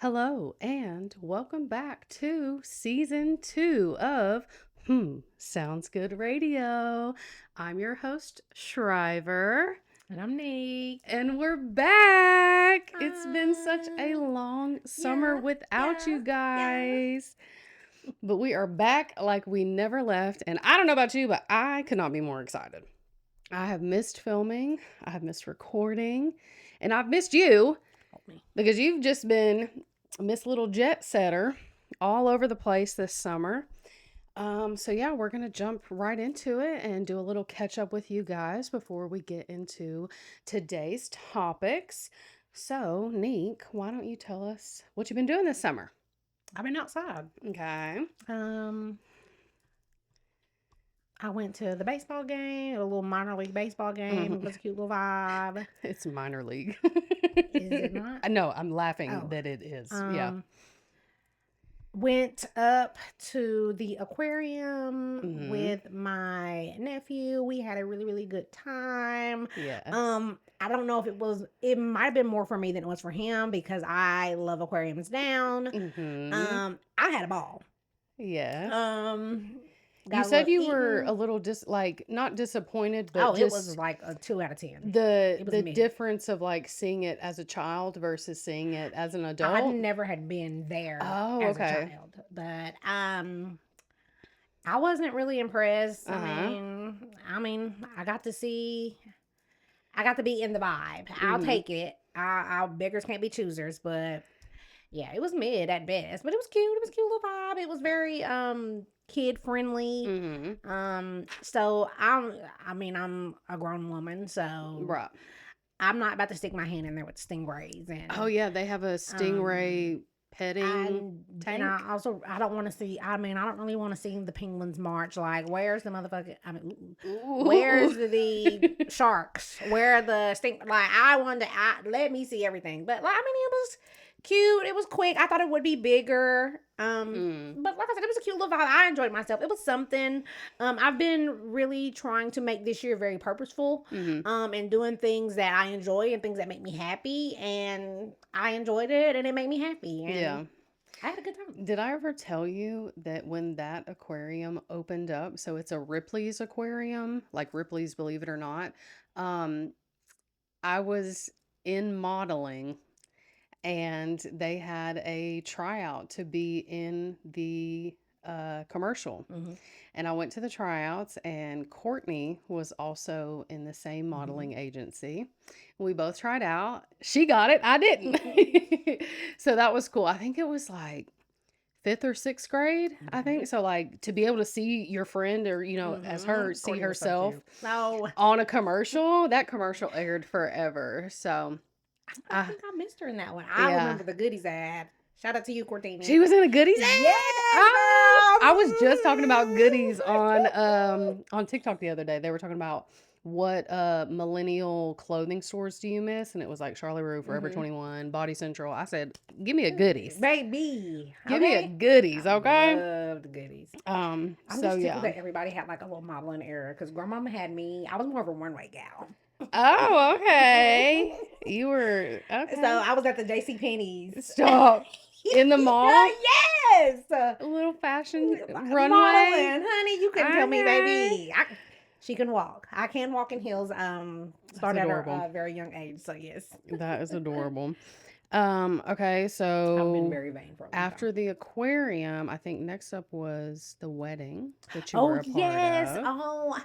Hello, and welcome back to season 2 of Sounds Good Radio. I'm your host, Shriver, And I'm Nick. and we're back. It's been such a Hi. long summer Yeah, without you yeah. guys, but we are back like we never left. And I don't know about you, but I could not be more excited. I have missed filming, I have missed recording, and I've missed you. Help me. Because you've just been Miss Little Jet Setter all over the place this summer. So yeah, we're gonna jump right into it and do a little catch up with you guys before we get into today's topics. So, Neek, why don't you tell us what you've been doing this summer? I've been outside. Okay. Um, I went to the baseball game, a little minor league baseball game. It was a cute little vibe. It's minor league. Is it not? I know, I'm laughing Oh. that it is. Yeah. Went up to the aquarium with my nephew. We had a really, really good time. Yes. I don't know if it might have been more for me than it was for him because I love aquariums down. I had a ball. Yes. Got You a said little you were eaten. a little not disappointed, but Oh, it was just like a 2 out of 10. the It was the mid. difference of like seeing it as a child versus seeing it as an I adult. never had been there Oh, as okay. a child, but I wasn't really impressed. Uh-huh. I mean, I got to be in the vibe. I'll Mhm. take it. Our beggars can't be choosers, but yeah, it was mid at best, but it was cute. It was a cute little vibe. It was very kid friendly. Mhm. So I'm a grown woman, so Right. I'm not about to stick my hand in there with stingrays Oh and yeah, they have a stingray petting and tank. I don't want to see. I mean, I don't really want to see the penguins march. Like, where's the motherfucking? I mean, where's Ooh. the sharks? Where are the stink? Like, I wanted. Let me see everything. But like, I mean, it was cute. It was quick. I thought it would be bigger. But like I said, it was a cute little vibe. I enjoyed myself. It was something. I've been really trying to make this year very purposeful. Mhm. And doing things that I enjoy and things that make me happy, and I enjoyed it, and it made me happy, and Yeah. I had a good time. Did I ever tell you that when that aquarium opened up, so it's a Ripley's aquarium, like Ripley's Believe It or Not, um, I was in modeling and they had a tryout to be in the commercial. Mm-hmm. And I went to the tryouts, and Courtney was also in the same modeling agency. We both tried out. She got it, I didn't. So that was cool. I think it was like fifth or sixth grade, I think. So, like, to be able to see your friend or, as her see Courtney was so herself cute. No, on a commercial, that commercial aired forever. So, I I, think I missed her in that one. I yeah. remember the goodies ad. Shout out to you, Courtney. She was in a goodies ad. Yes, Oh, girl. I was just talking about goodies on TikTok the other day. They were talking about what millennial clothing stores do you miss, and it was like Charlie Rue, Forever 21, Body Central. I said, give me a goodies. Baby. Give me a Okay. goodies, I okay? love the goodies. I'm So just tickled yeah. that everybody had like a little modeling era because grandmama had me. I was more of a runway gal. Oh, okay. You were So okay. I was at the JC Penney's. Stop. In the mall? Yes. A little fashion runway. Modeling, honey. You couldn't tell me, Okay. baby. She can walk. I can walk in heels. Start at adorable. a very young age. So yes, That is adorable. Okay, I've so been very vain for a long after time. the aquarium, I think next up was the wedding that you Oh were a part yes. of. Oh,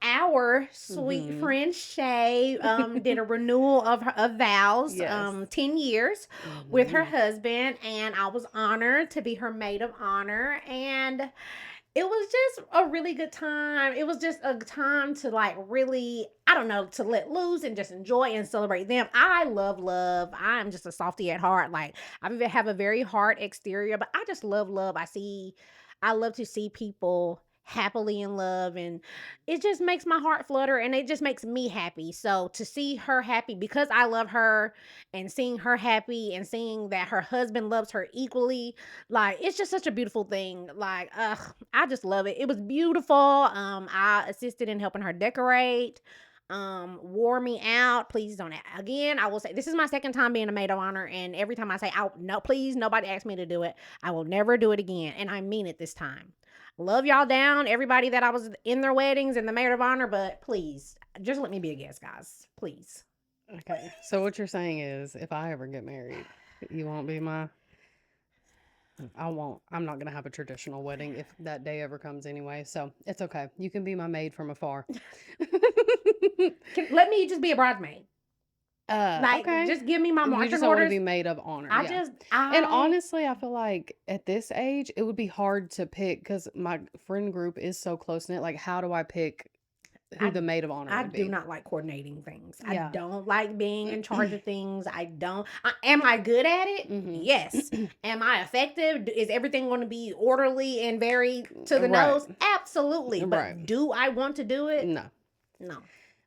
our sweet Mhm. friend Shay did a renewal of her vows, Yes. 10 years with her Mhm. husband, and I was honored to be her maid of honor, and it was just a really good time. It was just a time to like really, I don't know, to let loose and just enjoy and celebrate them. I love love. I'm just a softie at heart. Like I have a very hard exterior, but I just love love. I love to see people happily in love, and it just makes my heart flutter, and it just makes me happy. So to see her happy because I love her, and seeing her happy and seeing that her husband loves her equally, like it's just such a beautiful thing. Like I just love it. It was beautiful. I assisted in helping her decorate. wore me out. Please don't. Again, I will say this is my second time being a maid of honor, and every time I say, "Oh no, please, nobody asked me to do it," I will never do it again, and I mean it this time. Love y'all down, everybody that I was in their weddings and the maid of honor, but please, just let me be a guest, guys. Please. Okay. So what you're saying is, if I ever get married, you won't be my. I won't. I'm not gonna have a traditional wedding if that day ever comes anyway. So it's okay. You can be my maid from afar. Let me just be a bridesmaid. Like, Okay. just give me my You marching just don't want to orders. be maid of honor. I Yeah. just, And I, honestly, I feel like at this age, it would be hard to pick because my friend group is so close knit. Like, how do I pick who I the maid of honor I would do be? not like coordinating things. I Yeah. don't like being in charge of things. I don't. Am I good at it? Yes. Mm-hmm. Am I effective? Is everything going to be orderly and very to the Right. nose? Absolutely. Right. But do I want to do it? No. No.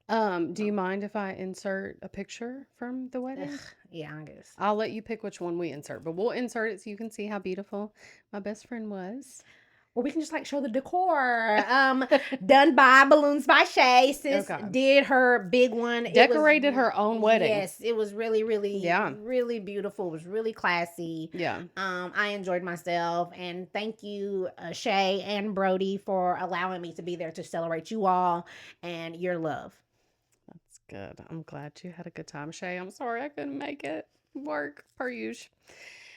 Do you No. mind if I insert a picture from the wedding? Ugh, yeah, I guess. I'll let you pick which one we insert, but we'll insert it so you can see how beautiful my best friend was. Or we can just like show the decor. Done by Balloons by Shay. Sis Okay. did her big one. Decorated her own wedding. Yes, it was really, really, Yeah. really beautiful. It was really classy. Yeah. I enjoyed myself, and thank you, Shay and Brody, for allowing me to be there to celebrate you all and your love. That's good. I'm glad you had a good time, Shay. I'm sorry I couldn't make it work per usual.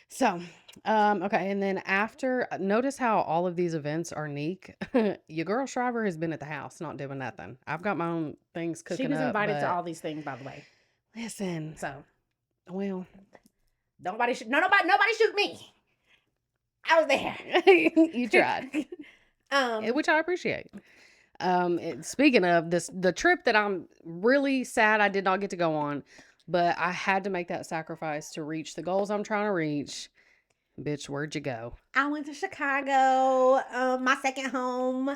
So, okay, and then after, notice how all of these events are unique. Your girl Shriver has been at the house, not doing nothing. I've got my own things She cooking was up, invited to but all these things, by the way. listen, So well, nobody shoot me. I was there. you tried, Um, which I appreciate. Speaking of this, the trip that I'm really sad I did not get to go on, but I had to make that sacrifice to reach the goals I'm trying to reach. Bitch, where'd you go? I went to Chicago, my second home.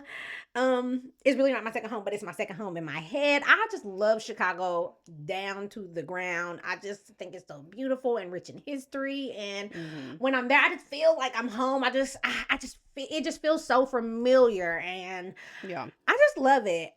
It's really not my second home, but it's my second home in my head. I just love Chicago down to the ground. I just think it's so beautiful and rich in history. And Mm-hmm. when I'm there, I just feel like I'm home. It just feels so familiar, and Yeah. I just love it.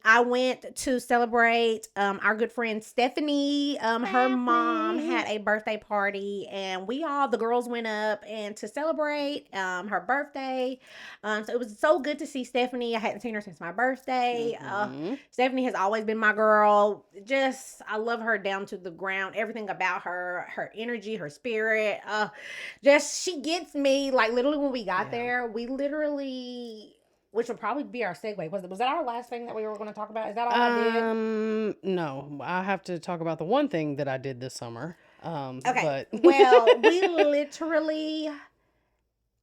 I went to celebrate our good friend Stephanie. Her mom had a birthday party, and the girls went up and to celebrate her birthday. So it was so good to see Stephanie. I hadn't seen her since my birthday. Mm-hmm. Stephanie has always been my girl. I love her down to the ground. Everything about her energy, her spirit. She gets me. Like literally when we got there, we literally, which would probably be our segue. Was that our last thing that we were going to talk about? Is that all I did? No, I have to talk about the one thing that I did this summer. Okay. But Well, we literally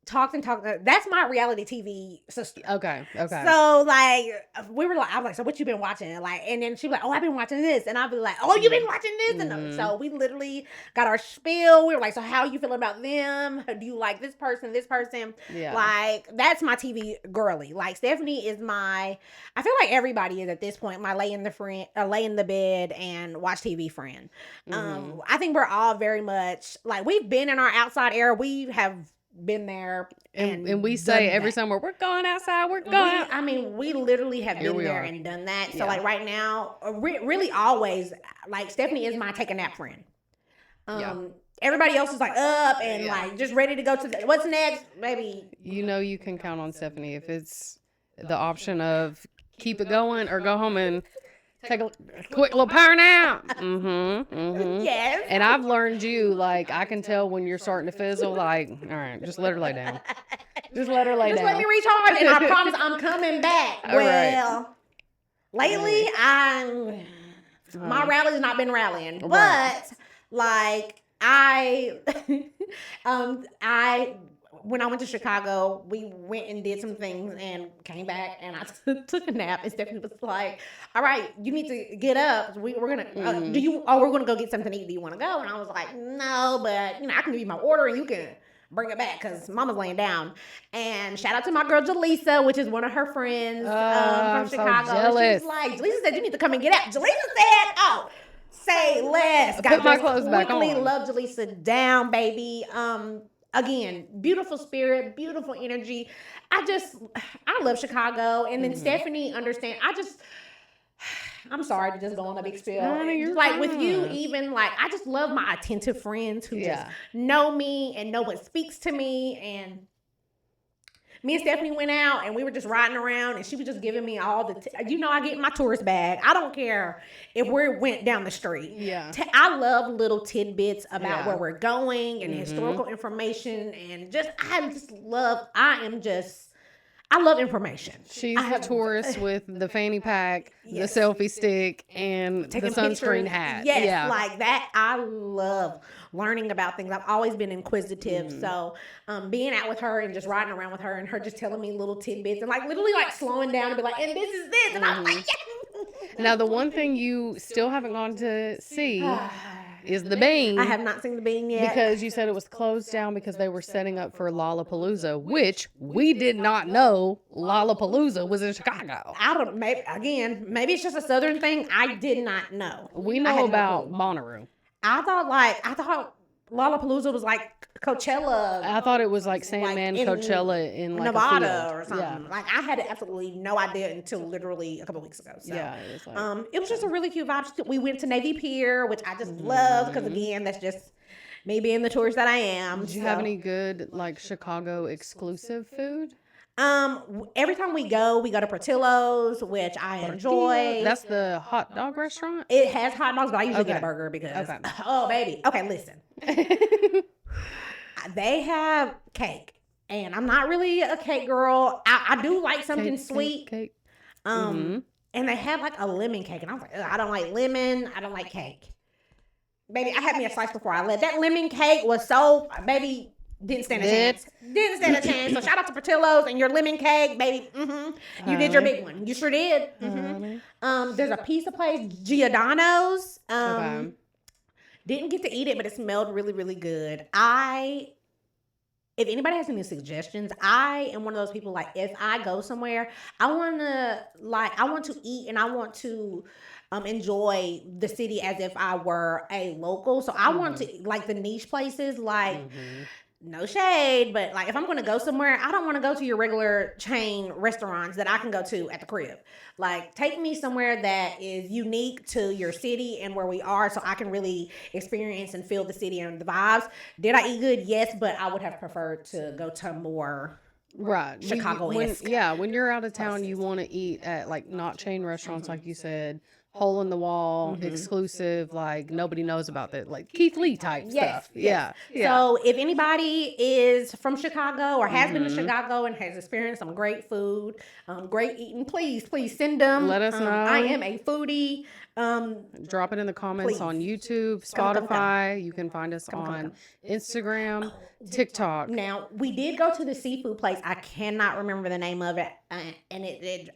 talked and talked. That's my reality TV sister. okay. So like I was like, so what you been watching? Like, and then she'd be like, oh, I've been watching this, and I'd be like, oh, you been watching this, and so we literally got our spiel. We were like, so how you feeling about them? Do you like this person? Yeah. Like that's my TV girly. Like Stephanie is I feel like everybody is at this point my lay in the bed and watch TV friend. I think we're all very much like we've been in our outside era. We have been there and we say every summer we're going outside, we're going. We literally have Here been we there are. and done that. So Yeah. like right now, really always, like Stephanie is my take a nap friend. Everybody else is like up and like just ready to go to what's next, baby. You know you can count on Stephanie if it's the option of keep it going or go home and take a quick little power nap. Yes. And I've learned like I can tell when you're starting to fizzle. Like, all right, just let her lay down. Just let her lay down. Just let me recharge, and I promise I'm coming back. All well, lately my rally's not been rallying, but like when I went to Chicago, we went and did some things and came back, and I took a nap. And Stephanie was like, "All right, you need to get up. We're gonna we're gonna go get something to eat. Do you want to go?" And I was like, "No, but I can give you my order and you can bring it back because Mama's laying down." And shout out to my girl Jaleesa, which is one of her friends from Chicago. So jealous. She was like, Jaleesa said you need to come and get out. Jaleesa said, "Oh, say less." Put my clothes back quickly on. love Jaleesa down, baby. Again, beautiful spirit, beautiful energy. I love Chicago. And then Stephanie understand. I'm sorry to just go on a big spiel. Honey, you're Like with you, fine. even like I just love my attentive friends who just Yeah. know me and know what speaks to me. And me and Stephanie went out and we were just riding around and she was just giving me all you know, I get my tourist bag. I don't care if we went down the street. Yeah. I love little tidbits about Yeah. where we're going and historical information and I love information. She's I the have tourist with the fanny pack, the yes. selfie stick, and the Taking sunscreen pictures. hat. Yes, Yeah. like that. I love learning about things. I've always been inquisitive. So being out with her and just riding around with her and her just telling me little tidbits and like literally like slowing down and be like, and this is this. And I'm like, yeah. Now, the one thing you still haven't gone to see is the Bean. I have not seen the Bean yet. Because you said it was closed down because they were setting up for Lollapalooza, which we did not know Lollapalooza was in Chicago. I don't, maybe it's just a Southern thing. I did not know. We know about Bonnaroo. I thought Lollapalooza was like Coachella. I thought it was like Sandman Coachella in like Nevada a or something. Yeah. Like I had absolutely no idea until literally a couple weeks ago. So yeah, it was like, it was just a really cute vibe. We went to Navy Pier, which I just love because again, that's just me being the tourist that I am. Did you have any good like Chicago exclusive food? Every time we go to Portillo's, which I enjoy. That's the hot dog restaurant? It has hot dogs, but I usually get a Okay. burger because Okay. oh baby. Okay, listen. They have cake. And I'm not really a cake girl. I do like something sweet. Cake. And they have like a lemon cake. And I was like, ugh, I don't like lemon. I don't like cake. Baby, I had me a slice before I left. That lemon cake was so, baby, didn't stand a chance. Didn't stand a chance. So shout out to Portillo's and your lemon cake, baby. You did your big one. You sure did. There's a pizza place, Giordano's. Okay. Didn't get to eat it, but it smelled really, really good. If anybody has any suggestions, I am one of those people, like, if I go somewhere, I want to eat and I want to enjoy the city as if I were a local. So I want to, like, the niche places, like, no shade, but like if I'm going to go somewhere, I don't want to go to your regular chain restaurants that I can go to at the crib. Like take me somewhere that is unique to your city and where we are so I can really experience and feel the city and the vibes. Did I eat good? Yes, but I would have preferred to go to more Right. Chicago-esque. When you're out of town, you want to eat at like not chain restaurants, like you said, hole in the wall, exclusive, like nobody knows about that, like Keith Lee type stuff. Yeah. So if anybody is from Chicago or has been to Chicago and has experienced some great food, great eating, please send them. Let us know. I am a foodie. Drop it in the comments on YouTube, Spotify. You can find us on Instagram, TikTok. Now, we did go to the seafood place. I cannot remember the name of it. And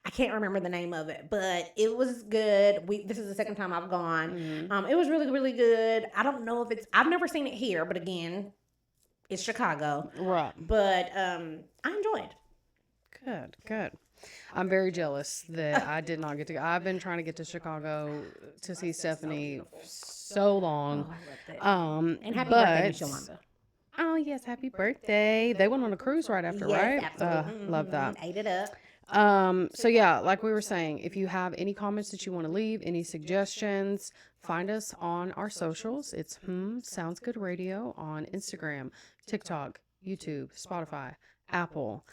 I can't remember the name of it, but it was good. This is the second time I've gone. It was really, really good. I don't know if I've never seen it here, but again, it's Chicago. Right. But I enjoyed. Good. I'm very jealous that I did not get to go. I've been trying to get to Chicago to see Stephanie so long. And happy birthday, Miss Yolanda. Oh, yes, happy birthday. They went on a cruise right after, right? Absolutely. Love that. Ate it up. So yeah, like we were saying, if you have any comments that you want to leave, any suggestions, find us on our socials. It's Sounds Good Radio on Instagram, TikTok, YouTube, Spotify, Apple.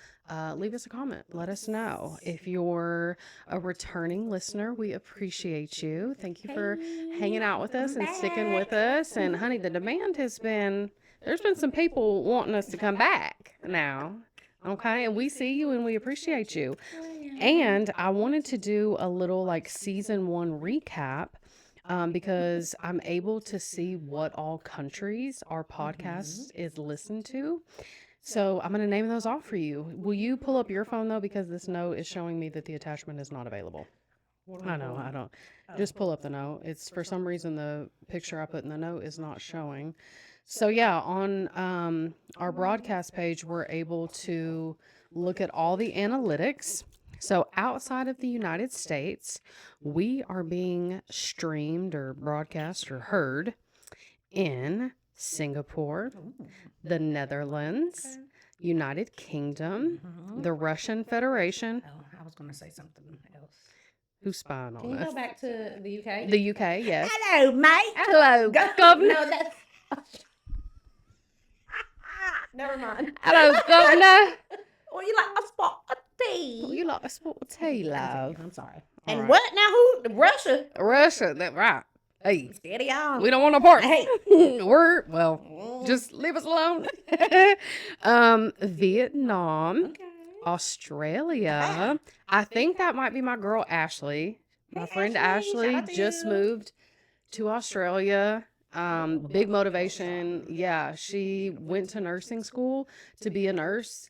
Leave us a comment. Let us know. If you're a returning listener, we appreciate you. Thank you for hanging out with us and sticking with us. And honey, the demand there's been some people wanting us to come back now. Okay, and we see you and we appreciate you. And I wanted to do a little like season 1 recap because I'm able to see what all countries our podcast is listened to. So I'm going to name those off for you. Will you pull up your phone though, because this note is showing me that the attachment is not available. I know, I don't. Just pull up the note. It's for some reason the picture I put in the note is not showing. So yeah, on our broadcast page, we're able to look at all the analytics. So outside of the United States, we are being streamed or broadcast or heard in Singapore, the Netherlands, United Kingdom, the Russian Federation. Oh, I was going to say something else. Who's spying Can on you us? go back to the UK? The UK, yes. Hello, mate. Hello, governor. No, that's. Never mind. Hello, governor. Or you like a spot of tea? Oh, you like a sport of tea, love. I'm sorry. All And right. what now? Who? Russia? Russia, that right. Hey, Steady on. we don't want no part. Hey. Just leave us alone. Vietnam, Okay. Australia. I think that might be my girl Ashley. My friend Ashley, shout Ashley out to just you. moved to Australia. Big motivation. Yeah, she went to nursing school to be a nurse.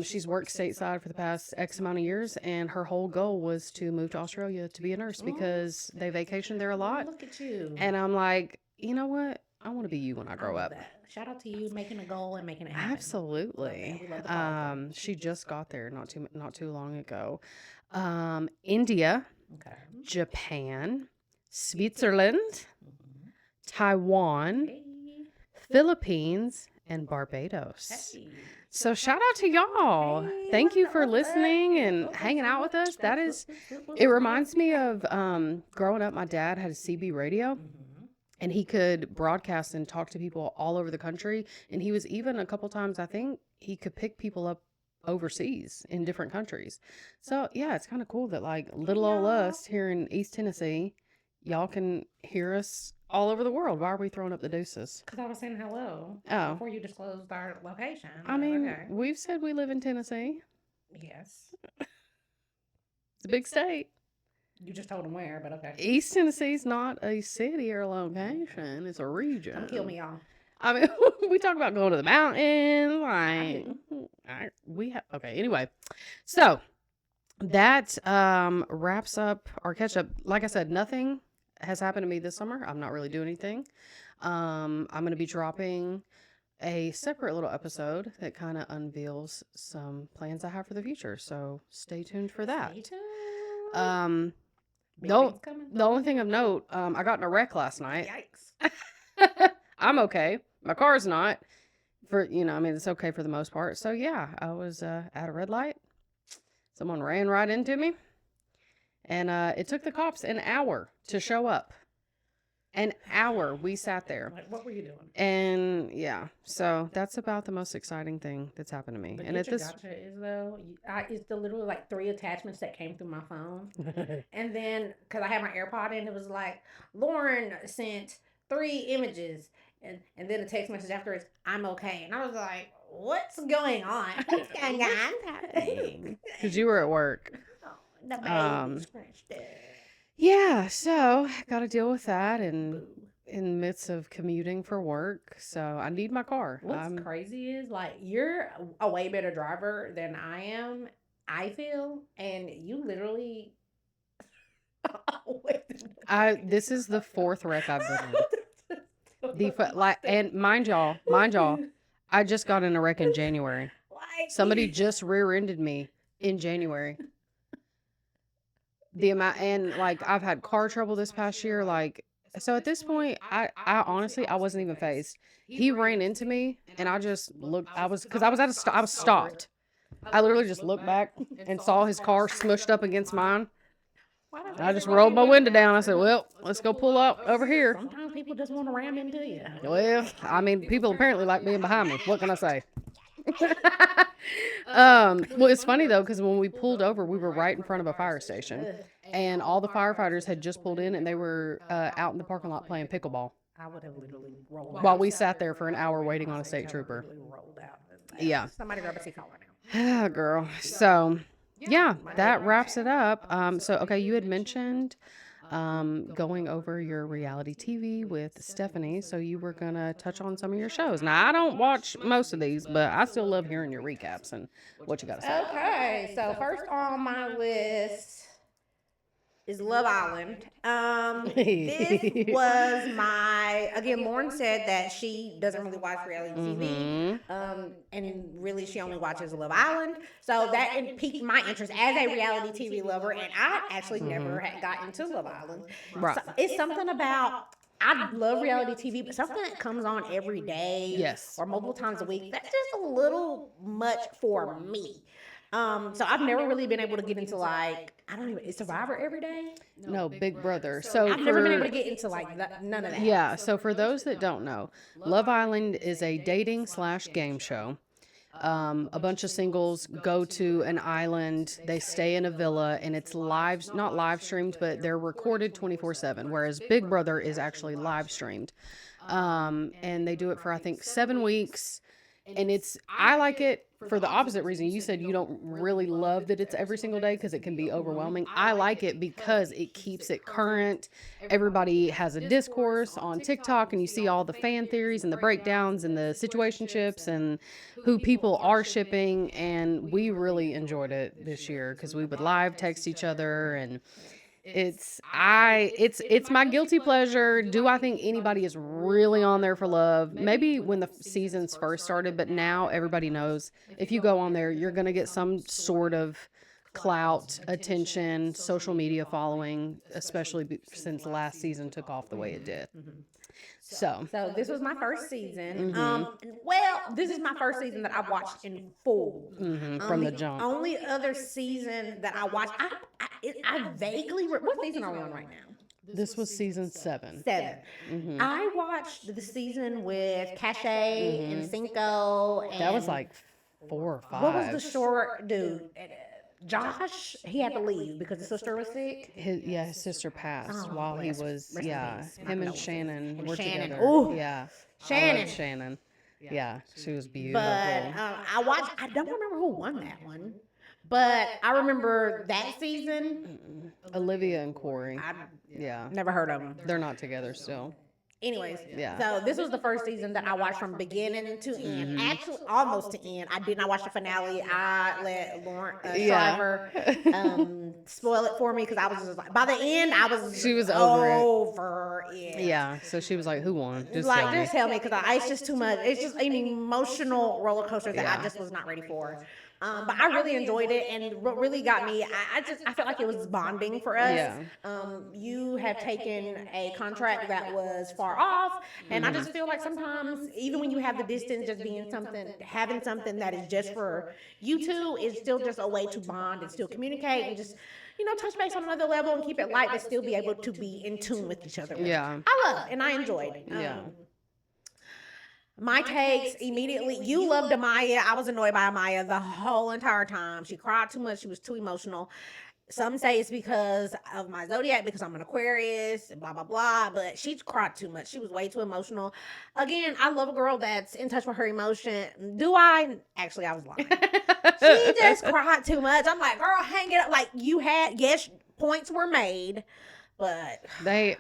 She's worked stateside for the past X amount of years, and her whole goal was to move to Australia to be a nurse because they vacation there a lot. Look at you. And I'm like, you know what? I want to be you when I I grow love up. that. Shout out to you making a goal and making it happen. Absolutely. We love the call. She just got there not too long ago. India, Okay. Japan, Switzerland, Taiwan, Hey. Philippines, and Barbados. Hey. So shout out to y'all. Hey, Thank you what's for up? listening and hanging out with us. That is, it reminds me of growing up. My dad had a CB radio, and he could broadcast and talk to people all over the country. And he was even a couple times, I think he could pick people up overseas in different countries. So yeah, it's kind of cool that like little old us here in East Tennessee, y'all can hear us all over the world. Why are we throwing up the deuces? Because I was saying hello before you disclosed our location. I mean, okay. we've said we live in Tennessee. Yes. It's a big state. You just told them where, but okay. East Tennessee's not a city or a location. It's a region. Come kill me, y'all. I mean, we talk about going to the mountains. Okay, anyway. So that wraps up our catch up. Like I said, nothing has happened to me this summer. I'm not really doing anything. I'm going to be dropping a separate little episode that kind of unveils some plans I have for the future. So stay tuned for that. Stay tuned. The only thing of note, I got in a wreck last night. Yikes. I'm okay. My car's not. It's okay for the most part. So yeah, I was at a red light. Someone ran right into me. And it took the cops an hour to show up. An hour we sat there. Like, what were you doing? And yeah, so that's about the most exciting thing that's happened to me. But and at this, gotcha is though, it's the literally like 3 attachments that came through my phone, and then because I had my AirPod in, it was like Lauren sent 3 images, and then a text message afterwards, I'm okay, and I was like, what's going on? What's going on? Because you were at work. Oh, the baby scratched it. Yeah, so got to deal with that and in the midst of commuting for work. So I need my car. What's crazy is like you're a way better driver than I am, I feel, and you literally this is the 4th wreck I've been in. And mind y'all, I just got in a wreck in January. Somebody just rear-ended me in January. The amount, and like I've had car trouble this past year, so at this point I honestly I wasn't even fazed. He ran into me and I just looked. I was stopped. I literally just looked back and saw his car smushed up against mine. I just rolled my window down. I said, well, let's go pull up over here. Sometimes people just want to ram into you. Well, I mean, people apparently like being behind me. What can I say? Well, it's funny though, because when we pulled over, we were right in front of a fire station, and all the firefighters had just pulled in, and they were out in the parking lot playing pickleball. I would have literally rolled out. While we sat there for an hour waiting on a state trooper. Yeah. Somebody grab a seat collar now. Ah, girl. So, yeah, that wraps it up. Okay, you had mentioned going over your reality TV with Stephanie, so you were gonna touch on some of your shows. Now I don't watch most of these, but I still love hearing your recaps and what you gotta say. Okay, so first on my list is Love Island. This was again, Lauren said that she doesn't really watch reality TV. And really she only watches Love Island. So that piqued my interest as a reality TV lover, and I actually never had gotten into Love Island. Right. So it's something about, I love reality TV, but something that comes on every day, yes, or multiple times a week, that's just a little much for me. So I've never really been able to get into like I don't even is Survivor every day. No, Big Brother. So I've never been able for to get into like none of that. yeah, so for those that don't know, Love Island is a dating slash game show. A bunch of singles go to an island, they stay in a villa, and it's live, not live streamed, but they're recorded 24/7, whereas Big Brother is actually live streamed. And they do it for, I think, 7 weeks. And I like it for the opposite reason. You said you don't really love that it's every single day because it can be overwhelming. I like it because it keeps it current. Everybody has a discourse on TikTok, and you see all the fan theories and the breakdowns and the situationships and who people are shipping. And we really enjoyed it this year because we would live text each other, and it's my guilty pleasure. Do I think anybody is really on there for love? Maybe when the seasons first started, but now everybody knows if you go on there, you're going to get some sort of clout, attention, social media following, especially since last season took off the way it did. So this was my first season. Mm-hmm. Well, this is my first season that I've watched in full. From the jump. Only other season that I watched, I vaguely what season are we on right now? This was season 7. 7. I watched the season with Cache and Cinco. And That was like 4 or 5. what was the short dude? Josh, he had to leave because his sister was sick. His sister passed while he was, rest in peace. him and Shannon were Shannon. together. Ooh. Yeah. Shannon. I love Shannon. Yeah, she was beautiful. But I watched. I don't remember who won that one, but I remember that season. Olivia and Corey. I Yeah. never heard of them. They're not together still. Anyways, Yeah. so this was the first season that I watched from beginning to end. Actually, almost to end. I did not watch the finale. I let Lauren Shriver spoil it for me because I was just like, by the end, She was over it. Yeah, so she was like, "Who won?" Just Like, tell me. just tell me because it's just too much. It's just an emotional roller coaster that Yeah. I just was not ready for. But I really enjoyed it, and what really got me, I felt like it was bonding for us. Yeah. You have taken a contract that was far off, and I just feel like sometimes, even when you have the distance, just being having something that is just for you two is still just a way to bond and still communicate and just, touch base on another level and keep it light, but still be able to be in tune with each other. Yeah. I love and I enjoyed. Yeah. My takes immediately. You loved Amaya. I was annoyed by Amaya the whole entire time. She cried too much. She was too emotional. Some say it's because of my zodiac, because I'm an Aquarius, blah, blah, blah. But she cried too much. She was way too emotional. Again, I love a girl that's in touch with her emotion. Do I? Actually, I was lying. She just cried too much. I'm like, girl, hang it up. Like, yes, points were made. But They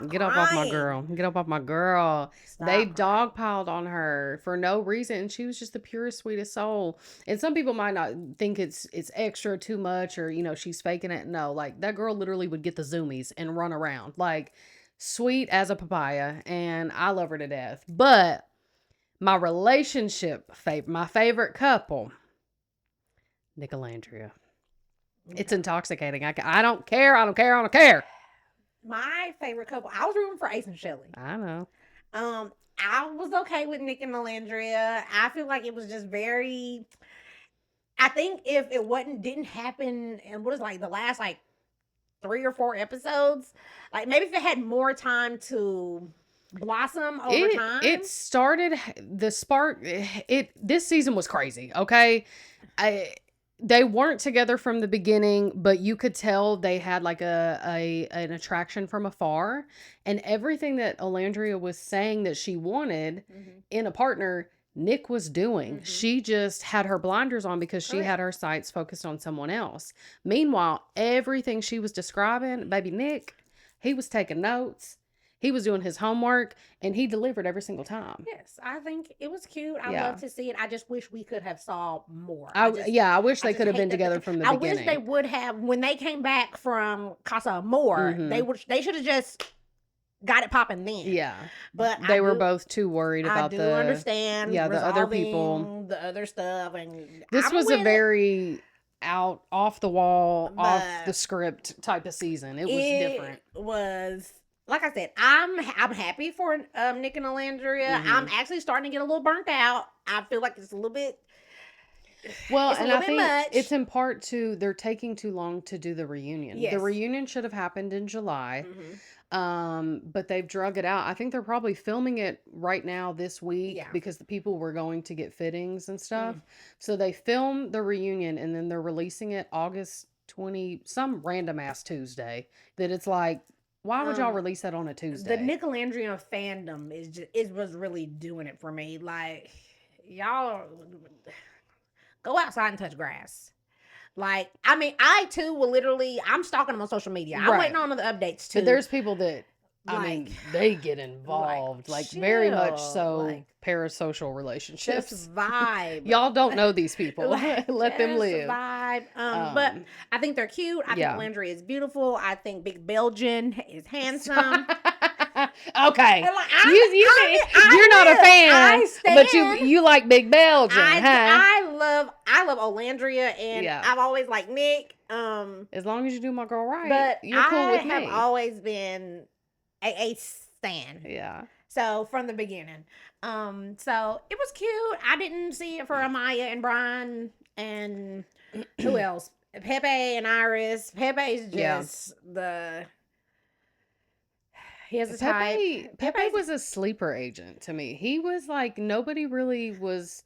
get up off my girl. Get up off my girl. They dogpiled on her for no reason. And she was just the purest, sweetest soul. And some people might not think it's extra too much or, she's faking it. No, like that girl literally would get the zoomies and run around. Like sweet as a papaya. And I love her to death. But my my favorite couple, Nick and Landria. It's intoxicating. I don't care. I don't care. I don't care. My favorite couple, I was rooting for Ace and Shelley. I know. I was okay with Nick and Melandria. I feel like it was just very. I think if it didn't happen, and what is like the last 3 or 4 episodes, like maybe if it had more time to blossom over time. It started the spark. This season was crazy. Okay, they weren't together from the beginning, but you could tell they had like an attraction from afar, and everything that Olandria was saying that she wanted in a partner, Nick was doing. She just had her blinders on because she had her sights focused on someone else. Meanwhile, everything she was describing, baby Nick, he was taking notes. He was doing his homework, and he delivered every single time. Yes, I think it was cute. I love to see it. I just wish we could have saw more. I wish they could have been together from the beginning. I wish they would have, when they came back from Casa Amor, they should have just got it popping then. Yeah. But they were both too worried about the understand. Yeah, the other people. The other stuff. And this was a very off the wall, off the script type of season. It was different. It was. Like I said, I'm happy for Nick and Alandria. I'm actually starting to get a little burnt out. I feel like it's a little bit. Well, it's a and little I bit think it's much. in part to they're taking too long to do the reunion. The Yes. reunion should have happened in July. Hmm. But they've drug it out. I think they're probably filming it right now this week Yeah. because the people were going to get fittings and Mm. stuff. So they filmed the reunion and then they're releasing it August 20, some random ass Tuesday. That it's like, why would y'all Um, release that on a the Tuesday? Nicolandrian fandom is just it was really doing it for me. Like y'all go outside and touch grass. Like, I mean, I too will literally I'm stalking them on social media. I'm waiting Right. on the updates But too. there's people that, I Like mean, they get like involved, like very much chill. so Like parasocial just relationships. vibe. Y'all don't know these people. Like Let them just live. vibe. But Um, I think they're cute. I think yeah. Landry is beautiful. I think Big Belgian is handsome. Okay. And like You're not a fan, I but stand. you like Big Belgian, huh? I love Olandria, and Yeah. I've always liked Nick. As long as you do my girl right, But you're cool I with have me. always been a stan. Yeah. So from the beginning. So it was cute. I didn't see it for Amaya and Brian and who else? Pepe and Iris. Pepe's Yeah. just the he has a type. Pepe Pepe's was a sleeper agent to me. He was like nobody really was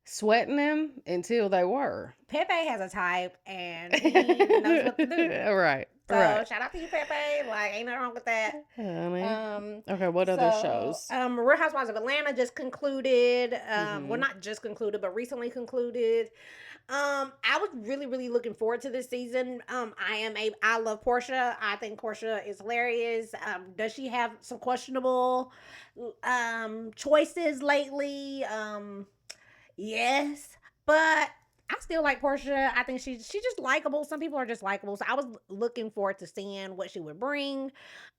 sweating him until they were. Pepe has a type and he knows what to do. Right. So Right. shout out to you, Pepe. Like ain't nothing wrong with that. Honey. Um, Okay, what other so shows? Real Housewives of Atlanta just concluded. Well, Mhm. not just concluded, but recently concluded. I was really, really looking forward to this season. I love Portia. I think Portia is hilarious. Does she have some questionable choices lately? Yes, but I still like Portia. I think she's just likable. Some people are just likable. So I was looking forward to seeing what she would bring.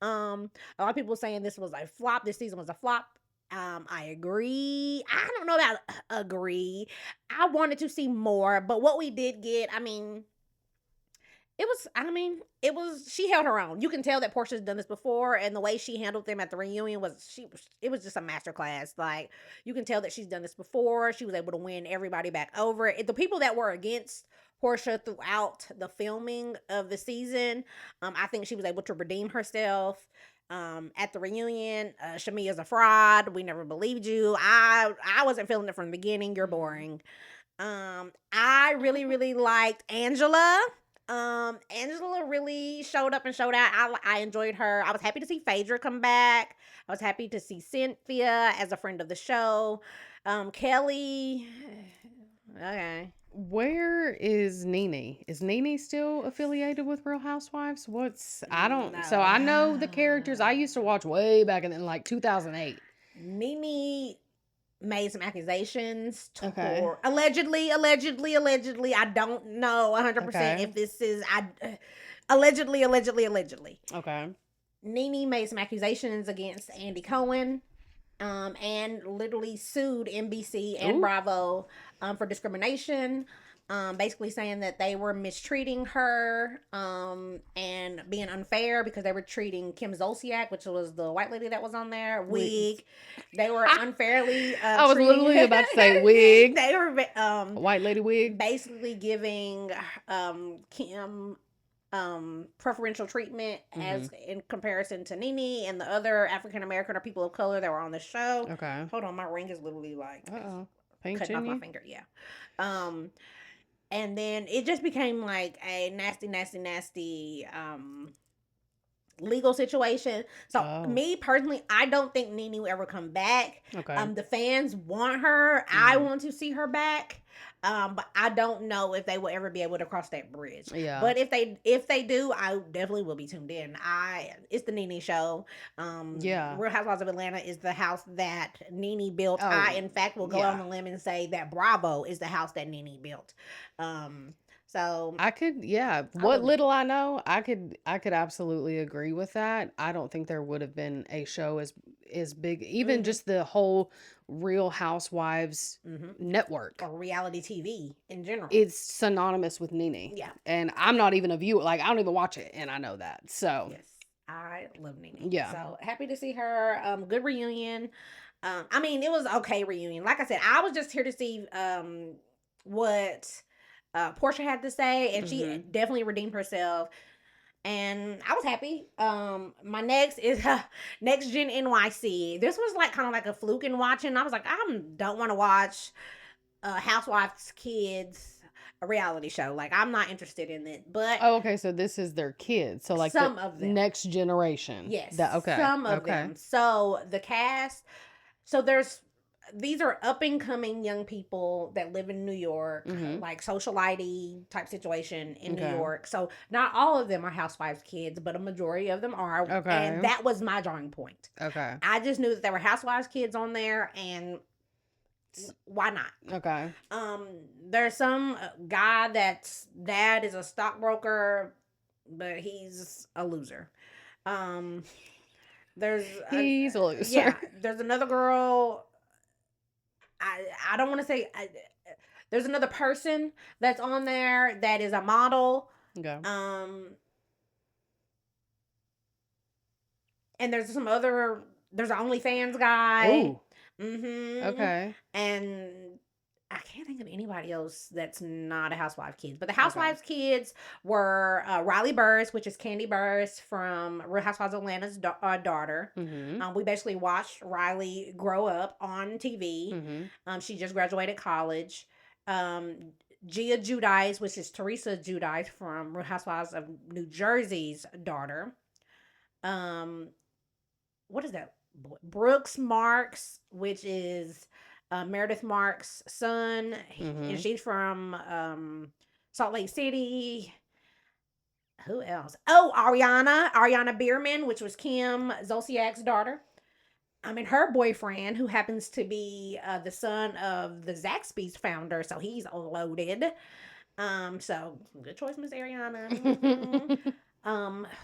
A lot of people saying this was a flop. This season was a flop. I agree. I don't know about agree. I wanted to see more, but what we did get, it was she held her own. You can tell that Portia's done this before, and the way she handled them at the reunion it was just a masterclass. Like you can tell that she's done this before. She was able to win everybody back over. The people that were against Portia throughout the filming of the season, I think she was able to redeem herself. At the reunion, Shamia's a fraud. We never believed you. I wasn't feeling it from the beginning. You're boring. I really, really liked Angela. Angela really showed up and showed out. I enjoyed her. I was happy to see Phaedra come back. I was happy to see Cynthia as a friend of the show. Kelly. Okay. Where is Nene? Is Nene still affiliated with Real Housewives? I don't, so No. I know the characters I used to watch way back in like 2008. Nene made some accusations Okay. toward allegedly. I don't know 100% Okay. if this is allegedly. Okay. Nene made some accusations against Andy Cohen, and literally sued NBC and Ooh. Bravo for discrimination. Basically saying that they were mistreating her and being unfair because they were treating Kim Zolciak, which was the white lady that was on there, wig. They were unfairly I was treating. literally about to say wig. They were White lady wig. basically giving Kim preferential treatment as in comparison to Nene and the other African American or people of color that were on the show. Okay. Hold on, my ring is literally like Uh-oh. cutting Pinching off my you? finger. Yeah. And then it just became like a nasty legal situation. So Oh. me personally, I don't think Nene will ever come back. Okay. The fans want her. I want to see her back. But I don't know if they will ever be able to cross that bridge. Yeah. But if they do, I definitely will be tuned in. It's the Nene show. Yeah. Real Housewives of Atlanta is the house that Nene built. Oh, I in fact will go yeah. on the limb and say that Bravo is the house that Nene built. So I could, yeah. What little I know, I could absolutely agree with that. I don't think there would have been a show as big, even just the whole Real Housewives network. or reality TV in general. It's synonymous with Nene. Yeah. And I'm not even a viewer. Like, I don't even watch it, and I know that. So, Yes, I love Nene. Yeah. So happy to see her. Good reunion. It was okay reunion. Like I said, I was just here to see what Portia had to say, and she Mhm. definitely redeemed herself. And I was happy. My next is Next Gen NYC. This was like kind of like a fluke in watching. I was like, I don't want to watch Housewives Kids a reality show. Like I'm not interested in it. But Oh, okay, so this is their kids. So like the some of them, next generation. yes, That okay. some of Okay. them. So the cast. So there's these are up and coming young people that live in New York, Mhm. like socialite type situation in New Okay. York. So not all of them are housewives kids, but a majority of them are. And Okay. that was my drawing point. Okay. I just knew that there were housewives kids on there, and why not? Okay. Um, there's some guy that's dad is a stockbroker, but he's a loser. Um, there's a, He's a yeah, loser. there's another girl. I don't want to say there's another person that's on there that is a model. Okay. Um, and there's some other. There's an OnlyFans guy. Oh. Mm-hmm. Okay. And I can't think of anybody else that's not a housewife kids. But the Okay. housewives kids were Riley Burris, which is Candy Burris from Real Housewives of Atlanta's daughter. Mhm. We basically watched Riley grow up on TV. Mhm. She just graduated college. Um, Gia Judice, which is Teresa Judice from Real Housewives of New Jersey's daughter. Um, what is that? Brooks Marks, which is Meredith Marks' son, and Mhm. she's from Salt Lake City. Who else? Oh, Ariana Bierman, which was Kim Zolciak's daughter. I mean, her boyfriend, who happens to be the son of the Zaxby's founder, so he's loaded. So good choice, Miss Ariana.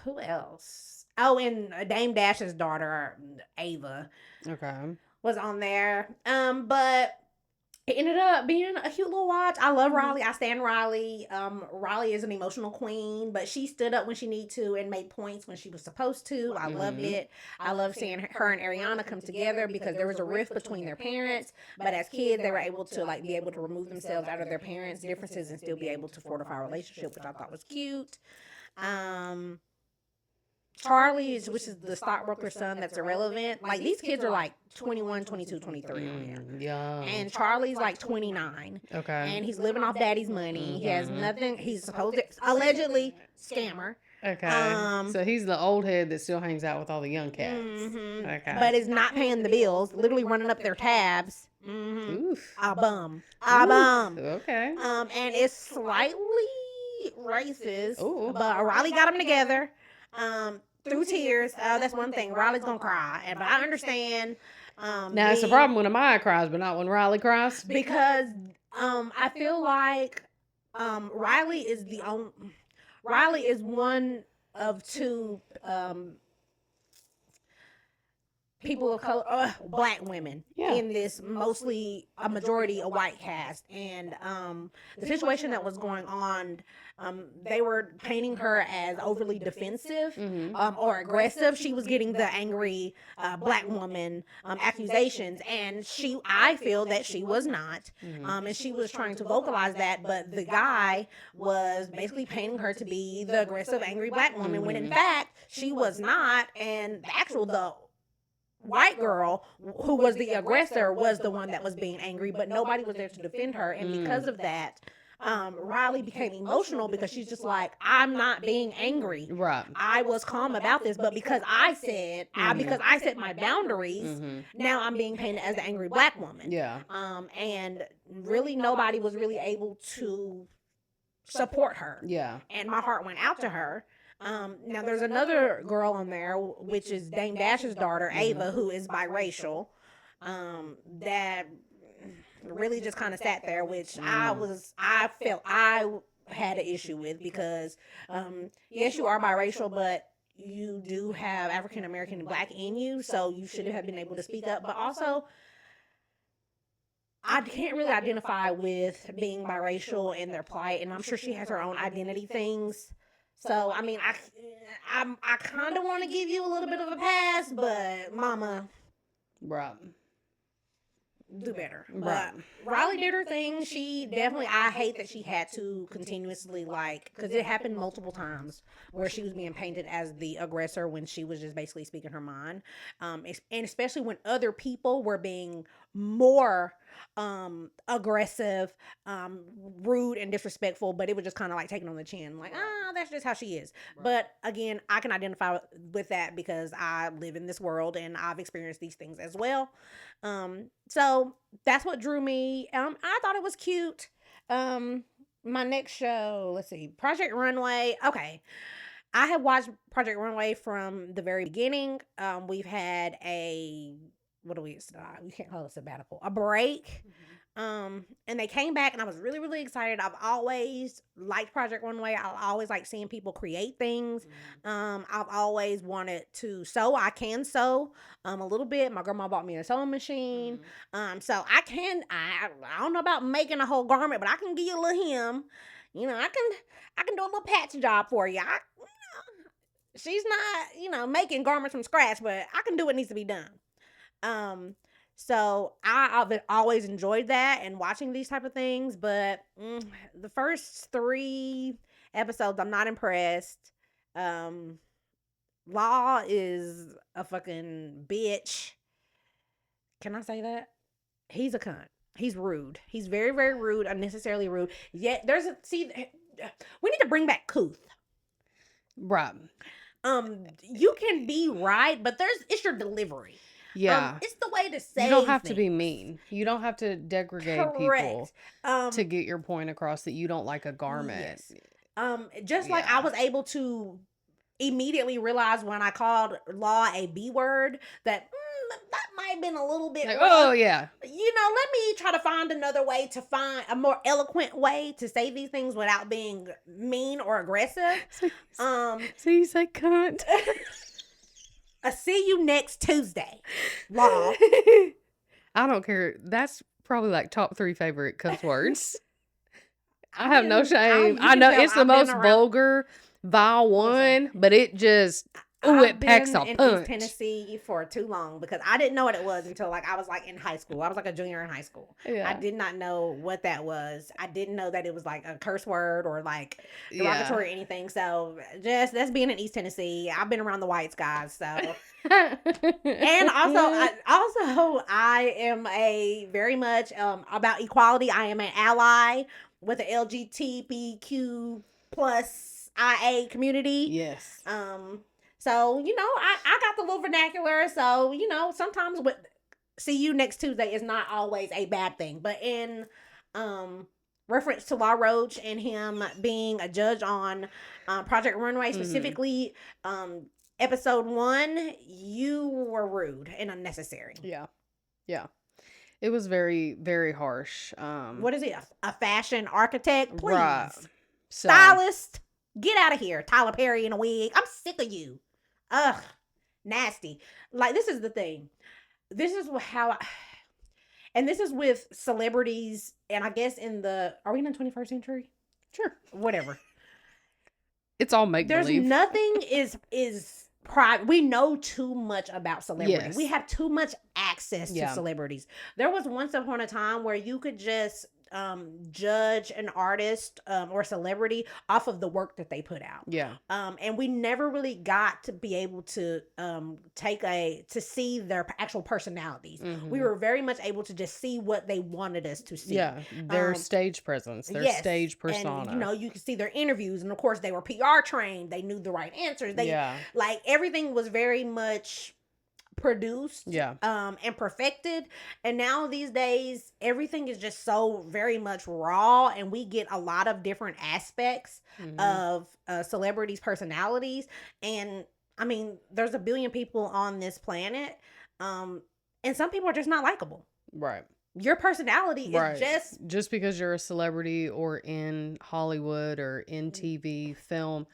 Who else? Oh, and Dame Dash's daughter, Ava, Okay. was on there. But it ended up being a cute little watch. I love Mhm. Riley. I stand Riley. Riley is an emotional queen, but she stood up when she needed to and made points when she was supposed to. I loved Mhm. it. I love seeing her and Ariana come together because there was a rift between their parents, but as kids they were able to like be able to remove themselves out of their parents' differences and still be able to fortify a relationship, which I thought was cute. Um Charlie, which is the stockbroker's son that's irrelevant. Like these kids are like 21, 22, 23 on here. Young. And Charlie's like 29. Okay. And he's living off daddy's money. He has Mhm. nothing. He's supposed to, allegedly, scammer. Okay. Um, So he's the old head that still hangs out with all the young cats. Okay. but is not paying the bills, literally running up their tabs. Oof. A bum. A Oof. bum. Okay. And it's slightly racist, Ooh. but Riley got them together. Through tears. That's one thing. Riley's gonna cry, but I understand. Now it's a problem when Amaya cries, but not when Riley cries. Because I feel like Riley is one of two people of color, black women Yeah. in this mostly a majority a white cast, and the situation that was going on, they were painting her as overly defensive or aggressive. She was getting the angry black woman accusations, and I feel that she was not, and she was trying to vocalize that, but the guy was basically painting her to be the aggressive, angry black woman when in fact she was not, and the white girl who was the aggressor was the one that was being angry, but nobody was there to defend her. And because of that, Riley became emotional because she's just like, I'm not being angry. Right. I was calm about this, but because because I set my boundaries, now I'm being painted as the angry black woman. Yeah. And really nobody was really able to support her. Yeah. And my heart went out to her. Now there's another girl on there, which is Dame Dash's daughter, Ava, who is biracial. That really just kind of sat there, which I felt I had an issue with because, yes, you are biracial, but you do have African American and black in you, so you should have been able to speak up. But also, I can't really identify with being biracial and their plight, and I'm sure she has her own identity things. So I mean, I kind of want to give you a little bit of a pass, but Mama, Right. do better. Right. But Riley did her thing. She definitely, I hate that she had to continuously, like, because it happened multiple times where she was being painted as the aggressor when she was just basically speaking her mind. And especially when other people were being more aggressive, rude and disrespectful, but it was just kind of like taken on the chin, like, that's just how she is. But again, I can identify with that because I live in this world and I've experienced these things as well. So that's what drew me. I thought it was cute. My next show, let's see, Project Runway. Okay, I have watched Project Runway from the very beginning. We've had a, what do we can't call it a sabbatical, a break. And they came back and I was really, really excited. I've always liked Project Runway. I always like seeing people create things. I've always wanted to sew. I can sew a little bit. My grandma bought me a sewing machine. So I don't know about making a whole garment, but I can give you a little hem. I can do a little patch job for you. She's not, making garments from scratch, but I can do what needs to be done. So I've always enjoyed that and watching these type of things, but the first 3 episodes, I'm not impressed. Law is a fucking bitch. Can I say that? He's a cunt. He's rude. He's very, very rude, unnecessarily rude. Yet we need to bring back Kuth. Right. You can be right, but it's your delivery. Yeah. It's the way to say. You don't have to be mean. You don't have to degrade people to get your point across that you don't like a garment. Yes. Just like I was able to immediately realize when I called Law a B word that that might have been a little bit like, rough. oh yeah. Let me try to find another way to find a more eloquent way to say these things without being mean or aggressive. So you say cunt. I see you next Tuesday, Law. I don't care. That's probably like top 3 favorite cuss words. I have no shame. I know it's the most vulgar, vile one, but it just, it packs a punch. I've been in East Tennessee for too long because I didn't know what it was until I was in high school. I was a junior in high school. Yeah. I did not know what that was. I didn't know that it was a curse word or derogatory or anything. So that's being in East Tennessee. I've been around the whites, guys. So, and also I am a very much about equality. I am an ally with the LGBTQ plus IA community. Yes. So, I got the little vernacular. So, sometimes see you next Tuesday is not always a bad thing. But in reference to Law Roach and him being a judge on Project Runway, specifically episode 1, you were rude and unnecessary. Yeah. Yeah. It was very, very harsh. What is it? A fashion architect? Please. Right. So, stylist? Get out of here. Tyler Perry in a wig. I'm sick of you. Ugh, nasty. This is the thing. This is and this is with celebrities, and I guess are we in the 21st century? Sure. Whatever. It's all make-believe. There's nothing is private. We know too much about celebrities. Yes. We have too much access to celebrities. There was once upon a time where you could just judge an artist or celebrity off of the work that they put out. Yeah. And we never really got to be able to to see their actual personalities. Mm-hmm. We were very much able to just see what they wanted us to see. Yeah. Their stage presence, their stage persona. And, you could see their interviews, and of course they were PR trained. They knew the right answers. Everything was very much produced and perfected, and now these days everything is just so very much raw, and we get a lot of different aspects of celebrities' personalities. And I mean, there's a billion people on this planet, and some people are just not likable. Right. Your personality is just because you're a celebrity or in Hollywood or in TV, film,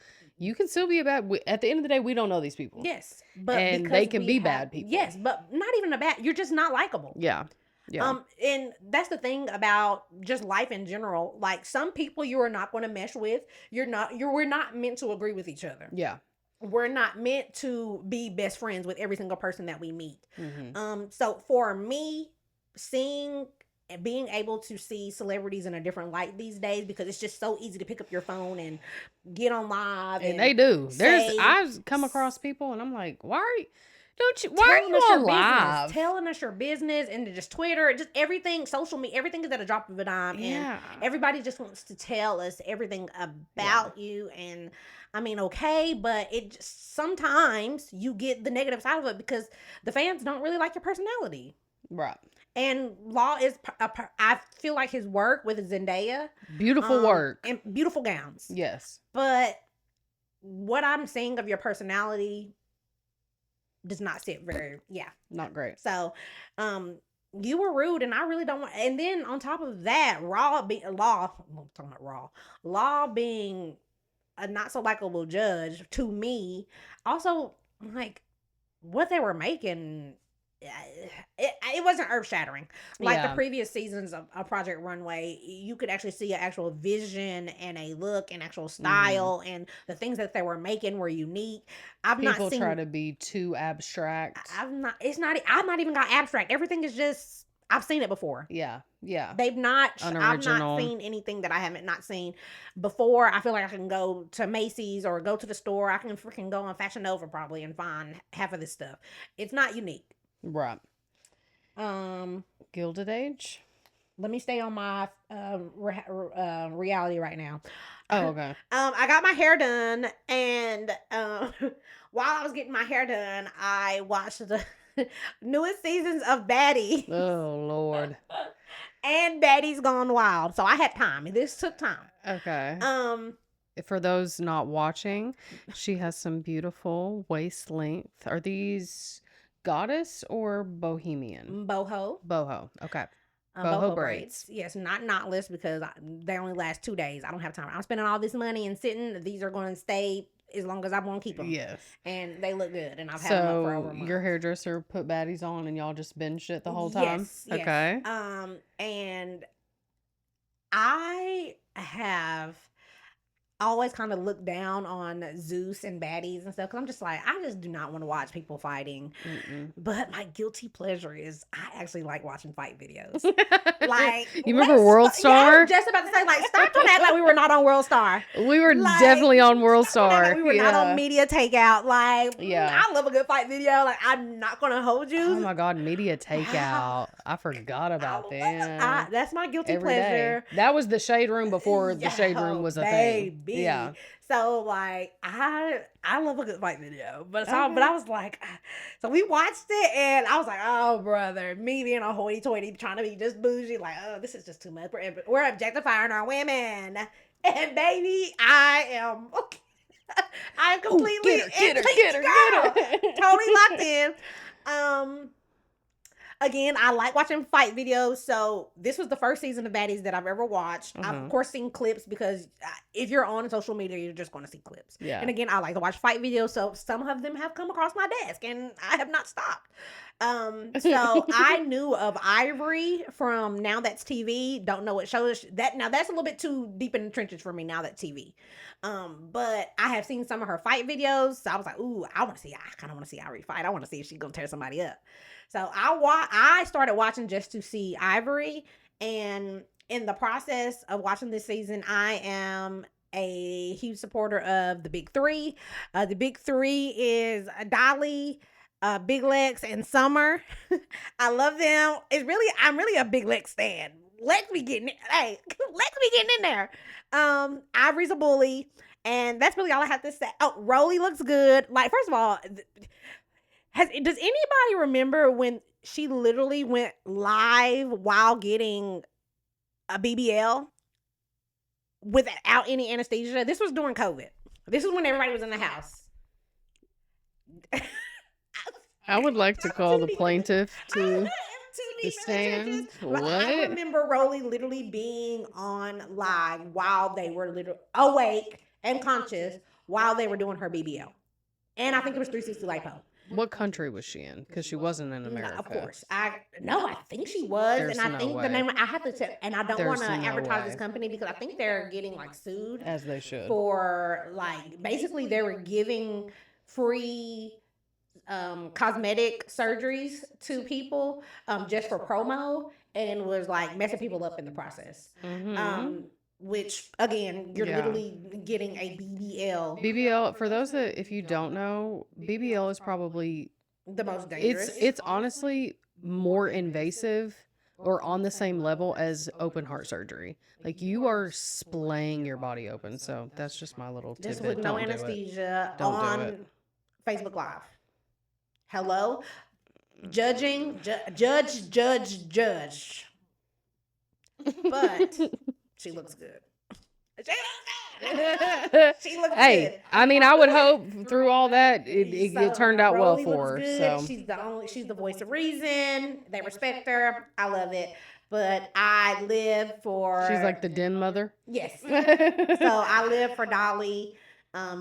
you can still be at the end of the day, we don't know these people. Yes. And they can be bad people. Yes, but not even you're just not likable. Yeah. Yeah. And that's the thing about just life in general. Some people you are not going to mesh with. We're not meant to agree with each other. Yeah. We're not meant to be best friends with every single person that we meet. Mm-hmm. So for me, seeing and being able to see celebrities in a different light these days, because it's just so easy to pick up your phone and get on live And and they do. say I've come across people and I'm like, why are telling you us your on business, live? telling us your business, and just Twitter, just everything, social media, everything is at a drop of a dime, and Yeah. everybody just wants to tell us everything about you. And I mean, okay, but it just, sometimes you get the negative side of it because the fans don't really like your personality. Right. And Law is, I feel like his work with Zendaya, Beautiful work. and beautiful gowns. Yes. But what I'm seeing of your personality does not sit very, Not great. So, you were rude, and I really don't want. And then on top of that, Law, I'm talking about Law being a not so likable judge to me. Also, like what they were making, it wasn't earth shattering like the previous seasons of Project Runway. You could actually see an actual vision and a look and actual style, and the things that they were making were unique. People try to be too abstract. I'm not even got abstract. Everything is just, I've seen it before. Yeah. They've not, Unoriginal. I've not seen anything that I haven't not seen before. I feel like I can go to Macy's or go to the store. I can freaking go on Fashion Nova probably and find half of this stuff. It's not unique. Right. Gilded Age. Let me stay on my reality right now. Oh, okay. I got my hair done, and while I was getting my hair done, I watched the newest seasons of Baddies. Oh Lord. And Baddies Gone Wild. So I had time. This took time. Okay. For those not watching, she has some beautiful waist length. Are these goddess or bohemian? Boho. Okay. Boho braids. Yes, not knotless, because they only last 2 days. I don't have time. I'm spending all this money and sitting. These are going to stay as long as I want to keep them. Yes. And they look good, and I've had them up for over a month. Your hairdresser put Baddies on and y'all just binged it the whole time? Yes. Okay. And I have always kind of looked down on Zeus and Baddies and stuff, because I'm just like, I just do not want to watch people fighting. But my guilty pleasure is I actually like watching fight videos. Like, you remember World Star? Yeah, I was just about to say, like, stop trying to act like we were not on World Star. We were definitely on World Star. Like we were not on Media Takeout. Like, I love a good fight video. Like, I'm not gonna hold you. Oh my God, Media Takeout! I forgot about that. That's my guilty pleasure. That was the Shade Room before the Shade Room was a thing. Yeah. So like I love a good fight video, but I was like, so we watched it, and I was like, oh brother, me being a hoity-toity trying to be just bougie, like, oh, this is just too much. We're objectifying our women, and baby, I am completely get her. Totally locked in. Again, I like watching fight videos, so this was the first season of Baddies that I've ever watched. I've, of course, seen clips, because if you're on social media, you're just going to see clips. Yeah. And again, I like to watch fight videos, so some of them have come across my desk, and I have not stopped. So I knew of Ivory from Now That's TV. Don't know what show that. Now that's a little bit too deep in the trenches for me. Now That's TV. But I have seen some of her fight videos, so I was like, ooh, I kind of want to see Ivory fight. I want to see if she's gonna tear somebody up. So I started watching just to see Ivory, and in the process of watching this season, I am a huge supporter of the Big Three. The Big Three is Dolly, Big Lex, and Summer. I love them. I'm really a Big Lex stan. Lex be getting in there. Ivory's a bully, and that's really all I have to say. Oh, Rolly looks good. Like, first of all, does anybody remember when she literally went live while getting a BBL without any anesthesia? This was during COVID. This is when everybody was in the house. I would like to call the plaintiff to the stand. What? I remember Rolly literally being on live while they were literally awake and conscious while they were doing her BBL. And I think it was 360 lipo. What country was she in? Because she wasn't in America. No, of course. I think she was. And I think the name, I have to tell, and I don't want to advertise this company, because I think they're getting like sued. As they should. For like, basically they were giving free cosmetic surgeries to people just for promo and was like messing people up in the process. Mm-hmm. Um, which again, you're Yeah. literally getting a BBL, BBL, for those that, if you don't know, BBL is probably, the most dangerous. it's honestly more invasive or on the same level as open heart surgery. Like, you are splaying your body open. So that's just my little This tidbit. with no Don't do it. anesthesia Don't do it. on Facebook Live. Hello, judging, judge. But she looks good. She looks Hey, good. I mean, I would hope through all that it So turned out well Rolly for looks her. good. So She's the voice of reason. They respect her. I love it. But I live for she's like the den mother. yes. So I live for Dolly,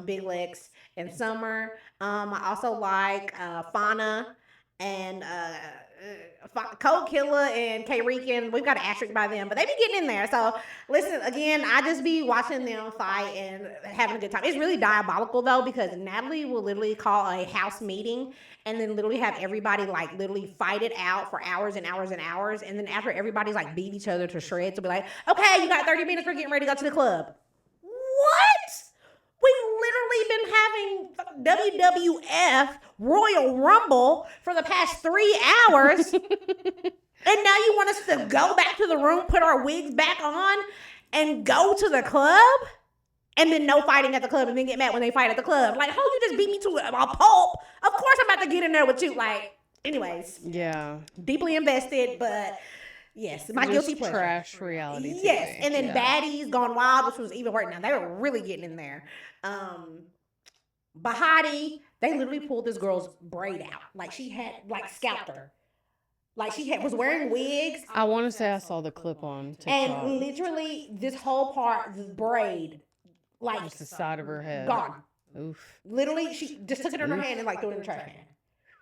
Big Legs, and Summer. I also like Fauna and Cold Killer and K Rican. We've got an asterisk by them, but they be getting in there. So listen, again, I just be watching them fight and having a good time. It's really diabolical though, because Natalie will literally call a house meeting and then literally have everybody like literally fight it out for hours and hours and hours. And then after everybody's like beat each other to shreds, to be like, okay, you got 30 minutes, we're getting ready to go to the club. What? We've literally been having WWF Royal Rumble for the past 3 hours. And now you want us to go back to the room, put our wigs back on, and go to the club? And then no fighting at the club, and then get mad when they fight at the club. Like, oh, you just beat me to a pulp. Of course I'm about to get in there with you. Like, anyways. Yeah. Deeply invested, but yes, my guilty pleasure. Trash reality. Yes, TV. and then Yeah. Baddies Gone Wild, which was even worse. Now they were really getting in there. Bahati, they literally pulled this girl's braid out. Like she had like scalped her. Like she was wearing wigs. I want to say I saw the clip on TikTok. And literally this whole part, the braid, like just the side of her head. Gone. Oof. Literally, she just took it in her hand and like threw it in the trash can.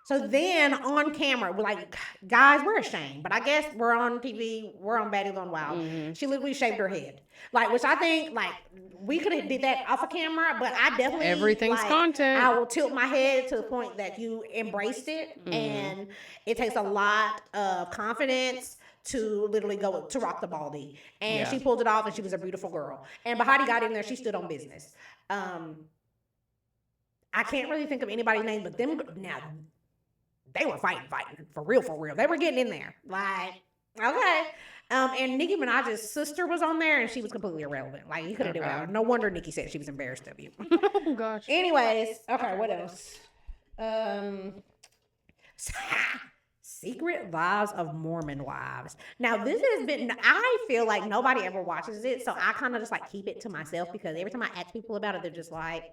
So then on camera, we're like, guys, we're ashamed. But I guess we're on TV, we're on Baddies Gone Wild. Mm-hmm. She literally shaved her head. Like, which I think, like, we could have did that off of camera, but I definitely Everything's like, content. I will tilt my head to the point that you embraced it. Mm-hmm. And it takes a lot of confidence to literally go to rock the baldy. And she pulled it off and she was a beautiful girl. And Bahati got in there, she stood on business. I can't really think of anybody's name, but them now they were fighting for real. They were getting in there, like okay. And Nicki Minaj's sister was on there, and she was completely irrelevant. Like you couldn't do it. No wonder Nicki said she was embarrassed of you. Oh gosh. Anyways, okay, what else? Secret Lives of Mormon Wives. Now this has been. I feel like nobody ever watches it, so I kind of just like keep it to myself because every time I ask people about it, they're just like,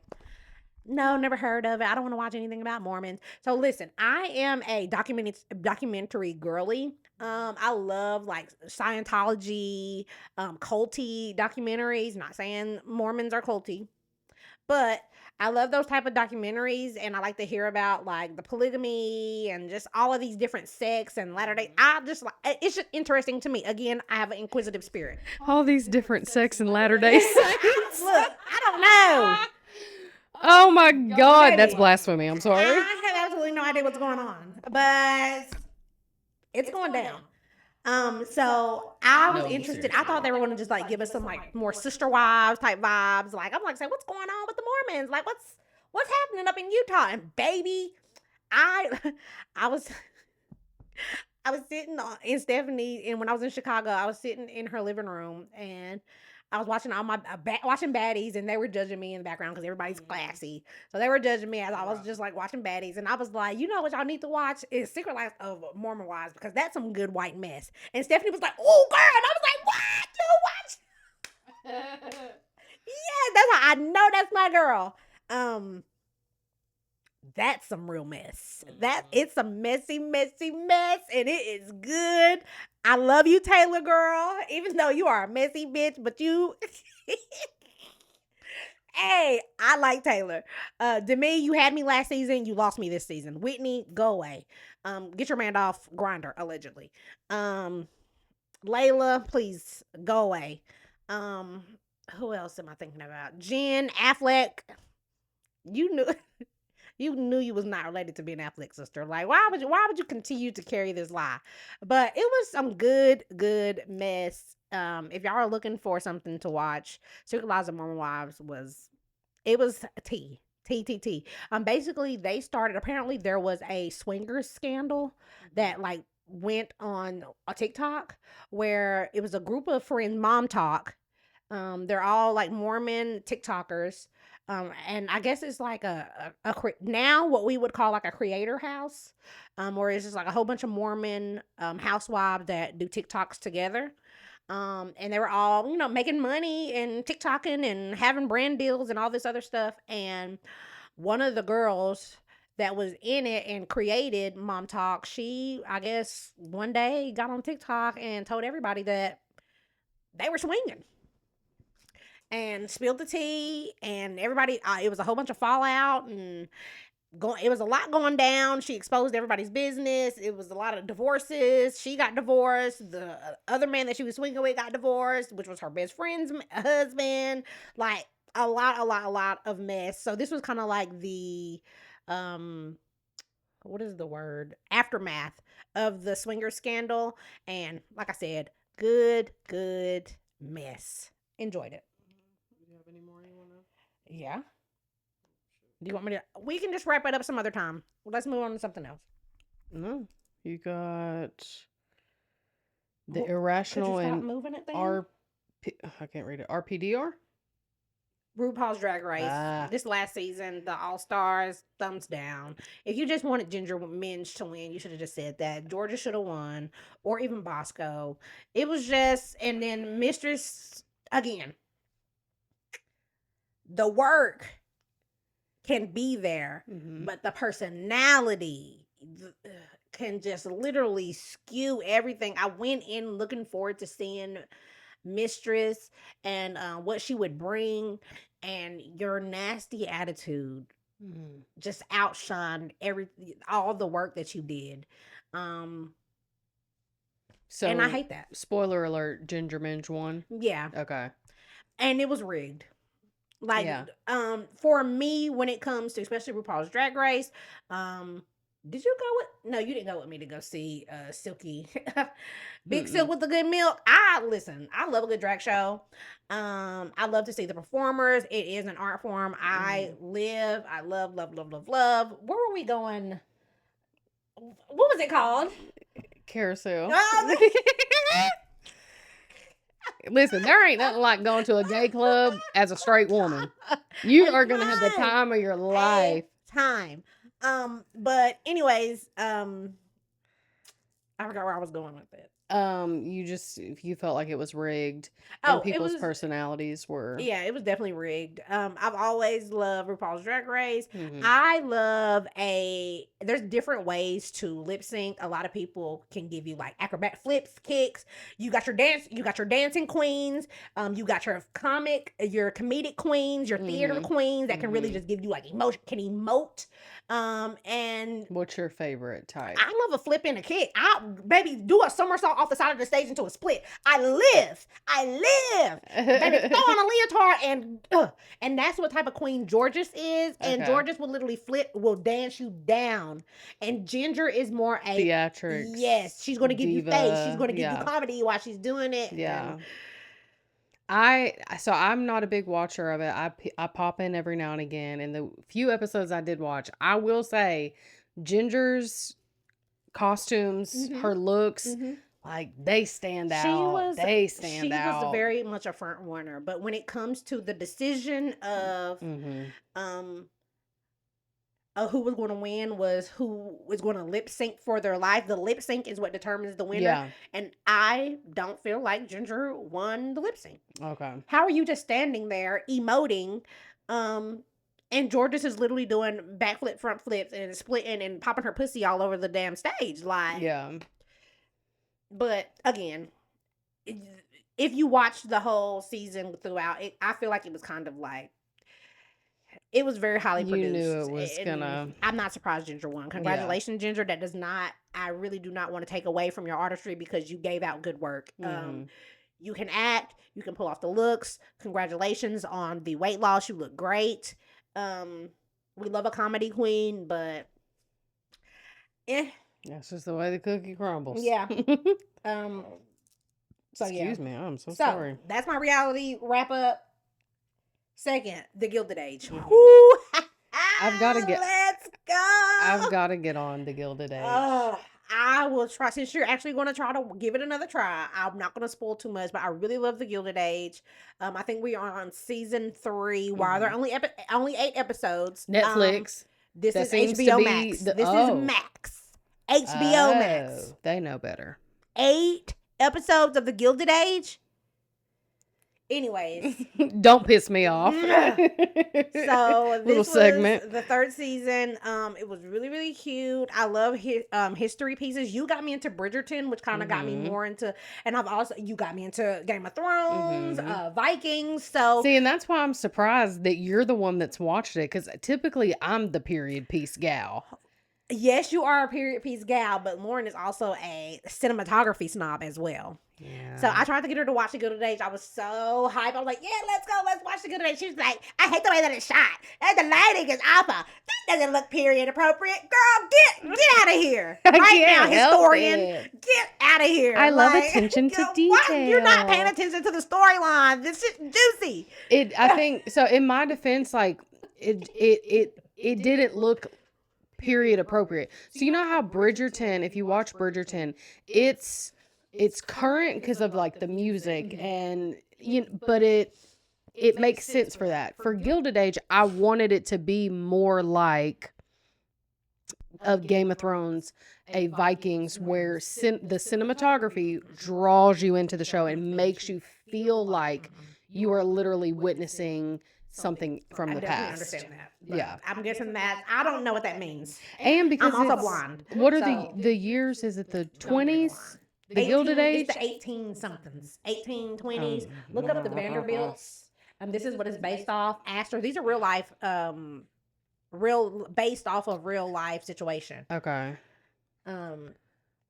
no, never heard of it. I don't want to watch anything about Mormons. So listen, I am a documentary girly. I love like Scientology, culty documentaries. Not saying Mormons are culty, but I love those type of documentaries, and I like to hear about like the polygamy and just all of these different sects and Latter-day. I just like it's just interesting to me. Again, I have an inquisitive spirit. All these different sects and Latter-day Saints. Look, I don't know. Oh my God, that's blasphemy. I'm sorry. I have absolutely no idea what's going on, but it's going down. So I was interested. I thought they were going to just like give us some like more sister wives type vibes. Like I'm like, say, what's going on with the Mormons? Like what's happening up in Utah? And baby, I was sitting in Stephanie, and when I was in Chicago, I was sitting in her living room, and I was watching watching Baddies, and they were judging me in the background because everybody's classy. So they were judging me as I was just like watching Baddies, and I was like, you know what y'all need to watch is Secret Lives of Mormon Wives because that's some good white mess. And Stephanie was like, oh girl, and I was like, what? You watch? Yeah, that's how I know that's my girl. That's some real mess. It's a messy mess, and it is good. I love you, Taylor girl, even though you are a messy bitch, but you hey, I like Taylor. Demi, you had me last season, you lost me this season. Whitney, go away. Get your man off Grinder, allegedly. Layla, please go away. Who else am I thinking about? Jen Affleck. You You knew you was not related to Ben Affleck's sister. Like, why would you continue to carry this lie? But it was some good mess. If y'all are looking for something to watch, Secret Lives of Mormon Wives was T. Basically they started, apparently there was a swingers scandal that like went on a TikTok where it was a group of friends, mom talk. They're all like Mormon TikTokers. And I guess it's like now what we would call like a creator house, where it's just like a whole bunch of Mormon housewives that do TikToks together. And they were all, making money and TikToking and having brand deals and all this other stuff. And one of the girls that was in it and created Mom Talk, she, I guess, one day got on TikTok and told everybody that they were swinging and spilled the tea. And everybody, it was a whole bunch of fallout and it was a lot going down. She exposed everybody's business. It was a lot of divorces. She got divorced. The other man that she was swinging with got divorced, which was her best friend's husband. Like a lot of mess. So this was kind of like the what is the word? Aftermath of the swinger scandal. And like I said, good mess. Enjoyed it. Do you have any more you want to? Yeah. Do you want me to? We can just wrap it up some other time. Let's move on to something else. No. You got the Well, irrational could you stop and moving it then? I can't read it. RPDR? RuPaul's Drag Race. This last season, the All Stars, thumbs down. If you just wanted Ginger Minge to win, you should have just said that. Georgia should have won, or even Bosco. It was just, and then Mistress again. The work can be there, but the personality can just literally skew everything. I went in looking forward to seeing Mistress and what she would bring, and your nasty attitude just outshined all the work that you did. So, and I hate that. Spoiler alert: Ginger Minge won. Yeah. Okay. And it was rigged. Like, for me, when it comes to especially RuPaul's Drag Race, did you go with? No, you didn't go with me to go see Silky, Big Silk with the Good Milk. I love a good drag show. I love to see the performers. It is an art form. I love. Where were we going? What was it called? Carousel. Listen, there ain't nothing like going to a gay club as a straight woman. You are going to have the time of your life. But anyways, I forgot where I was going with it. You felt like it was rigged and people's personalities were. Yeah, it was definitely rigged. I've always loved RuPaul's Drag Race. I love there's different ways to lip sync. A lot of people can give you like acrobat flips, kicks. You got your dancing queens. You got your comedic queens, your theater queens that can really just give you like emotion, can emote. And what's your favorite type? I love a flip and a kick. Baby, do a somersault off the side of the stage into a split. I live. Baby, throw on a leotard and that's what type of queen Georges is. And Georges will literally will dance you down. And Ginger is more a theatrics. Yes, she's going to give you face. She's going to give you comedy while she's doing it. Yeah. I'm not a big watcher of it. I pop in every now and again, and the few episodes I did watch, I will say Ginger's costumes, her looks, like they stand out. She was very much a front runner, but when it comes to the decision of who was going to win was who was going to lip sync for their life. The lip sync is what determines the winner. Yeah. And I don't feel like Ginger won the lip sync. Okay. How are you just standing there emoting? And Georges is literally doing backflip, front flips, and splitting and popping her pussy all over the damn stage. Like, yeah. But again, if you watch the whole season throughout, I feel like it was kind of like, it was very highly produced. You knew it was gonna. I'm not surprised Ginger won. Congratulations, Ginger. That does not. I really do not want to take away from your artistry because you gave out good work. You can act. You can pull off the looks. Congratulations on the weight loss. You look great. We love a comedy queen, but eh, That's just the way the cookie crumbles. yeah. Um. So yeah. Excuse me, I'm so So sorry. that's my reality wrap up. Second, the Gilded Age. Hmm. Woo! I've got to get. Let's I've go. got to get on the Gilded Age. Uh, I will try. Since you're actually going to try to give it another try, I'm not going to spoil too much. But I really love the Gilded Age. I think we are on season 3. While there Hmm. are only 8 episodes. Netflix. This That is seems to HBO be Max. the This is Max. HBO Max. oh, they know better. 8 episodes of the Gilded Age. Anyways, Don't piss me off. so Little this was segment. the 3rd season. It was really, really cute. I love history pieces. You got me into Bridgerton, which kind of got me Hmm. more into, and you got me into Game of Thrones, Hmm. Vikings. So See, and that's why I'm surprised that you're the one that's watched it, because typically I'm the period piece gal. yes, you are a period piece gal, but Lauren is also a cinematography snob as well. So Yeah. I tried to get her to watch The Gilded Age. I was so hyped. I was like, yeah, let's go. Let's watch The Gilded Age. She was like, I hate the way that it's shot. And the lighting is awful. That doesn't look period appropriate. Girl, get out of here. I Right now, can't help historian. it. Get out of here. I love attention to Why you're not paying detail. attention to the storyline? This shit's juicy. I think so. In my defense, like it didn't look period appropriate. So you know how Bridgerton, if you watch Bridgerton, it's current because of like the music, and but it makes sense for that. For Gilded Age, I wanted it to be more like of Game of Thrones, a Vikings, where the cinematography draws you into the show and makes you feel like you are literally witnessing something from I the definitely past. understand that. But Yeah. I'm guessing that I don't know what that means. And because I'm also it's blind. what are So the years? Is it the don't get me 20s? The 18, Gilded Age? it's the 18 somethings, 1820s. Look up the Vanderbilts. This is what it's based off. Astor. These are real life, real based off of real life situation. Okay. Um,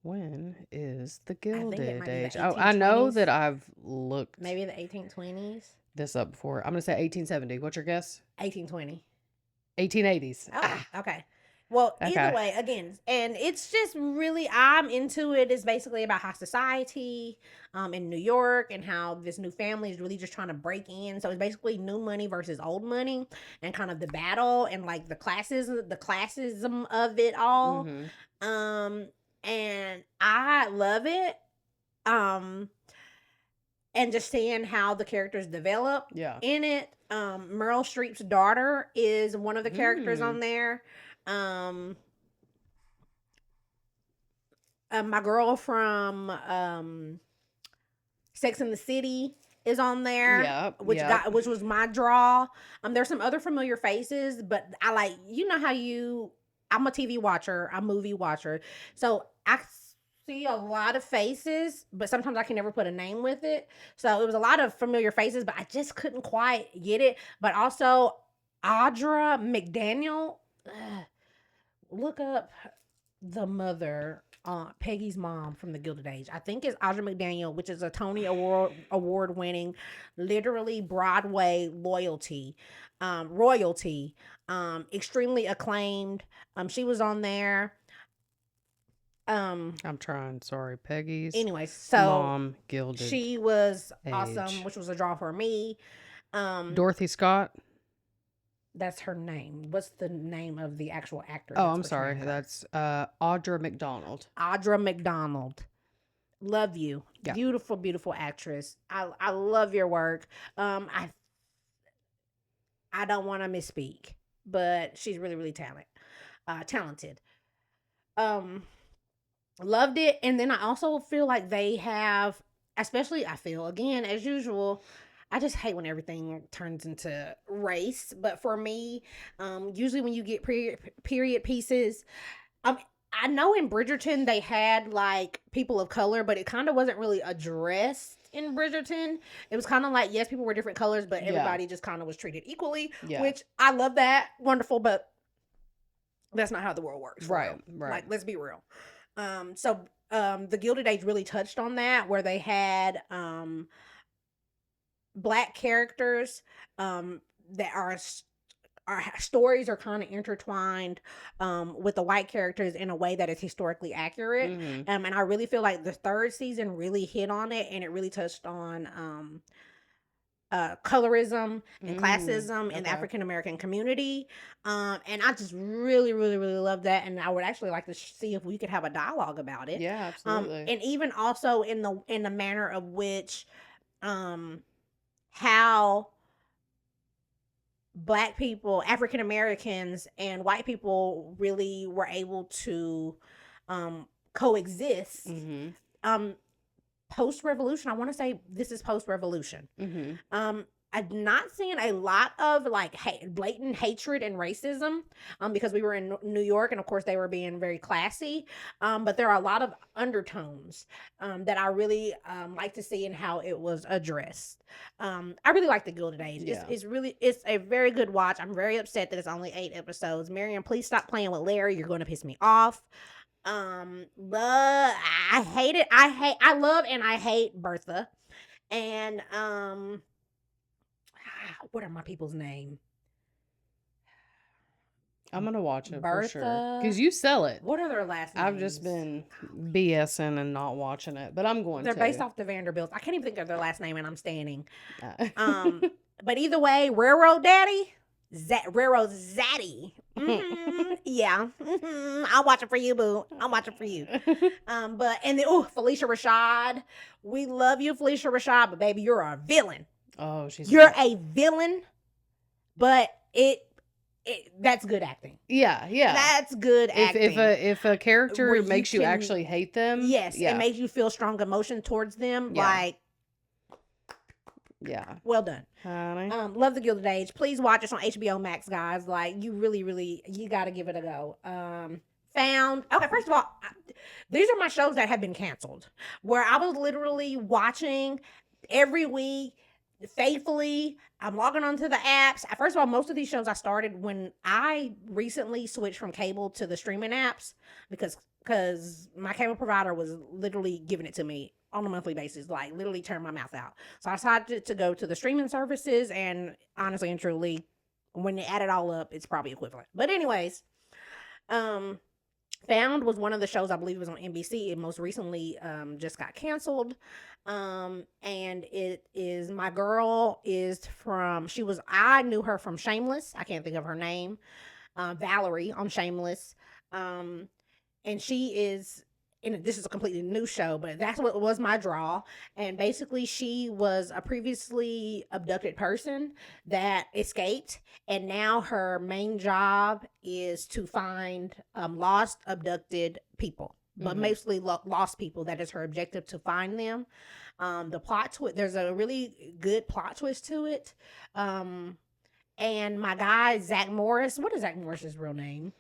When is the I think it Gilded might be the Age? Oh, I know 1820s. that I've looked Maybe the 1820s, this up before. I'm gonna say 1870. What's your guess? 1820. 1880s. Oh, okay. Well, either Okay. way, again, and it's just really, I'm into it. It's basically about high society in New York, and how this new family is really just trying to break in. So it's basically new money versus old money, and kind of the battle and like the classism of it all. Mm-hmm. And I love it. Um, and just seeing how the characters develop Yeah. in it. Meryl Streep's daughter is one of the characters Mm. on there. Um, my girl from Sex and the City is on there, Yep. which was my draw. There's some other familiar faces, but I like, how I'm a TV watcher, I'm a movie watcher, so I see a lot of faces, but sometimes I can never put a name with it. So it was a lot of familiar faces, but I just couldn't quite get it. But also Audra McDaniel. Look up the mother, Peggy's mom from The Gilded Age. I think it's Audra McDaniel, which is a Tony award winning, literally Broadway royalty, extremely acclaimed. She was on there. I'm trying. Sorry, Peggy's Anyways, so mom, Gilded she was Age. awesome, which was a draw for me. Dorothy Scott. That's her name. What's the name of the actual actor? Oh, That's I'm sorry. portraying her? That's Audra McDonald. Audra McDonald. Love you. Yeah. Beautiful, beautiful actress. I love your work. I don't want to misspeak, but she's really, really talented. Loved it. And then I also feel like they have, especially I feel again as usual, I just hate when everything turns into race. But for me, usually when you get period pieces, I know in Bridgerton they had like people of color, but it kind of wasn't really addressed in Bridgerton. It was kind of like, yes, people were different colors, but everybody just kind of was treated equally, which I love that. Wonderful, but that's not how the world works. Right. Like, let's be real. So the Gilded Age really touched on that, where they had Black characters that are our stories are kind of intertwined with the white characters in a way that is historically accurate. Mhm. And I really feel like the third season really hit on it, and it really touched on colorism and Mm. classism in the Okay. African American community. And I just really, really, really love that. And I would actually like to see if we could have a dialogue about it. Yeah, absolutely. And even also in the manner of which how Black people, African Americans, and white people really were able to coexist. Mhm. Um, Post revolution, I want to say this is post revolution. Mhm. I've not seen a lot of like blatant hatred and racism because we were in New York, and of course they were being very classy. But there are a lot of undertones that I really like to see in how it was addressed. I really like the Gilded Age. Yeah. It's a very good watch. I'm very upset that it's only 8 episodes. Miriam, please stop playing with Larry. You're going to piss me off. But I love and I hate Bertha. And what are my people's name? I'm gonna watch it for sure. Bertha. Because you sell it. What are their last names? I've just been BSing and not watching it, but I'm going They're to. based off the Vanderbilts. I can't even think of their last name, and I'm standing. Uh, But either way, Railroad Daddy, Railroad Zaddy. Yeah, I'll watch it for you, boo. I'll watch it for you. But and then Felicia Rashad, we love you, Felicia Rashad, but baby, you're a villain. Oh, You're a villain, but that's good acting. Yeah, yeah. That's good acting. If a character Where you makes you can- actually hate them, Yes, yeah, it makes you feel strong emotion towards them. Yeah. Like, yeah. well done. Honey. Love the Gilded Age. Please watch us on HBO Max, guys. Like, you really, you got to give it a go. Found. Okay, first of all, these are my shows that have been canceled, where I was literally watching every week faithfully. I'm logging onto the apps. First of all, most of these shows I started when I recently switched from cable to the streaming apps because my cable provider was literally giving it to me on a monthly basis, like literally turned my mouth out. So I decided to go to the streaming services, and honestly and truly, when you add it all up, it's probably equivalent. But anyways, Found was one of the shows, I believe it was on NBC. It most recently just got canceled. And it is, my girl is from, I knew her from Shameless. I can't think of her name. Valerie on Shameless. And she is, and this is a completely new show, but that's what was my draw. And basically, she was a previously abducted person that escaped, and now her main job is to find lost, abducted people, but mostly lost people. That is her objective, to find them. The plot twist, there's a really good plot twist to it. And my guy Zach Morris, what is Zach Morris's real name?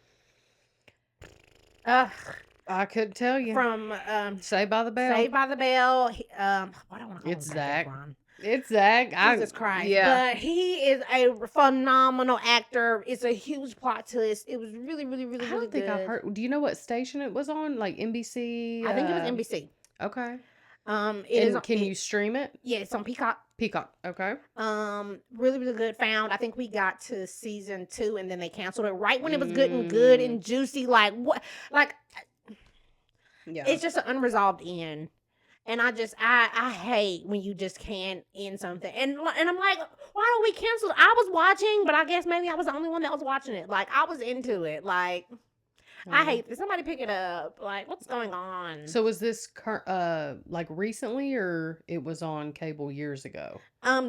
I couldn't tell you. From Saved by the Bell. Saved by the Bell. What do I want to call It's him? Zach. Efron. It's Zach. Jesus Christ. Yeah. But he is a phenomenal actor. It's a huge plot twist. It was really, really, really, I really don't think good. I've heard. Do you know what station it was on? Like NBC? I think it was NBC. Okay. Can you stream it? Yeah, it's on Peacock. Peacock. Okay. Really, really good. Found. I think we got to season 2 and then they canceled it right when it was good and juicy. Like what? Like, yeah, it's just an unresolved end. And I hate when you just can't end something. And I'm like, why don't we cancel it? I was watching, but I guess maybe I was the only one that was watching it. Like, I was into it. Like, I hate this. Somebody pick it up. Like, what's going on? So was this like recently, or it was on cable years ago?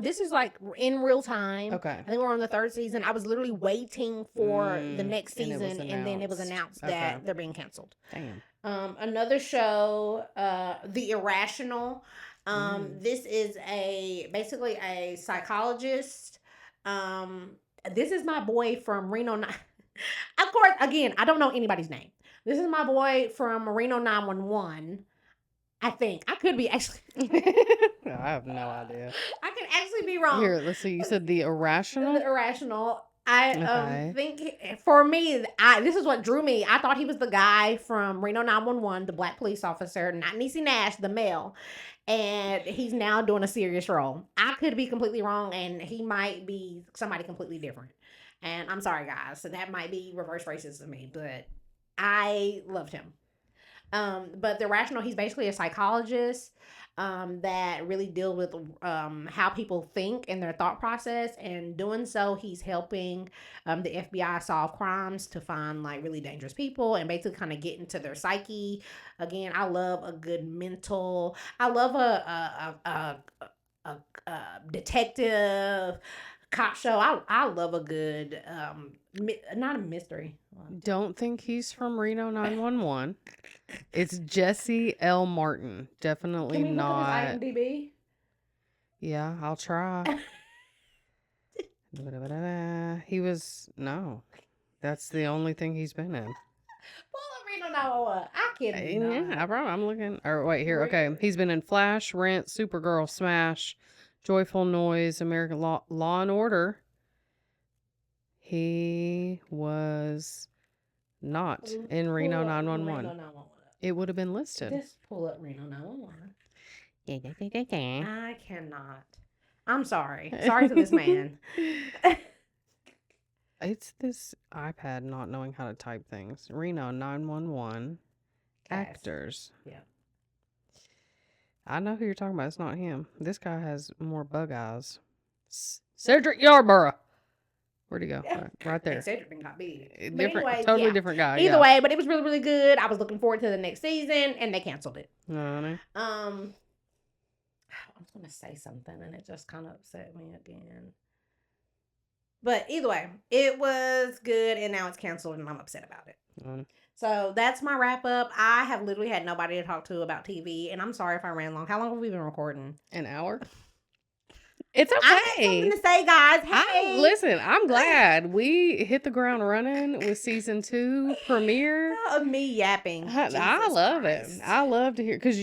This is like in real time. Okay. I think we're on the 3rd season. I was literally waiting for the next and season, and then it was announced that they're being canceled. Damn. Another show, The Irrational. This is basically a psychologist. This is my boy from Reno. Of course, again, I don't know anybody's name. This is my boy from Reno 911. I think. I could be actually. I have no idea. I could actually be wrong. Here, let's see. You said The Irrational? The Irrational. I think for me, this is what drew me. I thought he was the guy from Reno 911, the black police officer, not Niecy Nash, the male. And he's now doing a serious role. I could be completely wrong, and he might be somebody completely different. And I'm sorry, guys. So that might be reverse racist of me, but I loved him. But the rational, he's basically a psychologist that really deals with how people think and their thought process. And doing so, he's helping the FBI solve crimes to find like really dangerous people and basically kind of get into their psyche. Again, I love a good mental. I love a detective cop show. I love a good not a mystery. Don't think he's from Reno 911. It's Jesse L. Martin. Definitely Can we look up his not. IMDb? Yeah, I'll try. He was, no. That's the only thing he's been in. Well, Reno 911. I Yeah, cannot. I'm looking. Or wait, here. Okay. He's been in Flash, Rent, Supergirl, Smash, Joyful Noise, American Law and Order. He was not in Reno Pull up 911. Reno 911. It would have been listed. Just pull up Reno 911. I cannot. I'm sorry. Sorry to this man. It's this iPad not knowing how to type things. Reno 911 actors. Yeah. I know who you're talking about. It's not him. This guy has more bug eyes. Cedric Yarborough. Where'd he go? Right there. Cedric got big. Different, anyway, totally different guy. Either way, but it was really, really good. I was looking forward to the next season, and they canceled it. No. I was gonna say something, and it just kind of upset me again. But either way, it was good, and now it's canceled, and I'm upset about it. So that's my wrap up. I have literally had nobody to talk to about TV, and I'm sorry if I ran long. How long have we been recording? An hour. It's okay. I have something to say, guys. Hey, listen, I'm glad we hit the ground running with season 2 premiere. Of me yapping. I love it. I love to hear because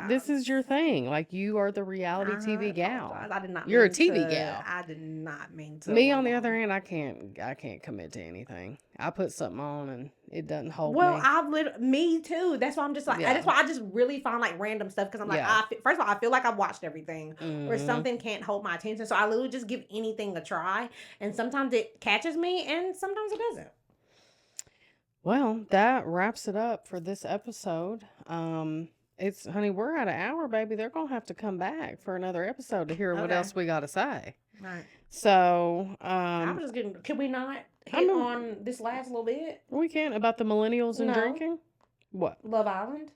this is your thing. Like you are the reality TV gal. I did not. You're a TV gal. I did not mean to. Me on the other hand, I can't commit to anything. I put something on and it doesn't hold me. Well, me too. That's why I'm just like. That's why I just really find like random stuff because I'm like, first of all, I feel like I've watched everything, or something can't hold my attention. So I literally just give anything a try, and sometimes it catches me, and sometimes it doesn't. Well, that wraps it up for this episode. Honey, we're at an hour, baby. They're gonna have to come back for another episode to hear what else we got to say. Right. So, I'm just getting. Can we not hit on this last little bit? We can about the millennials and drinking. What? Love Island.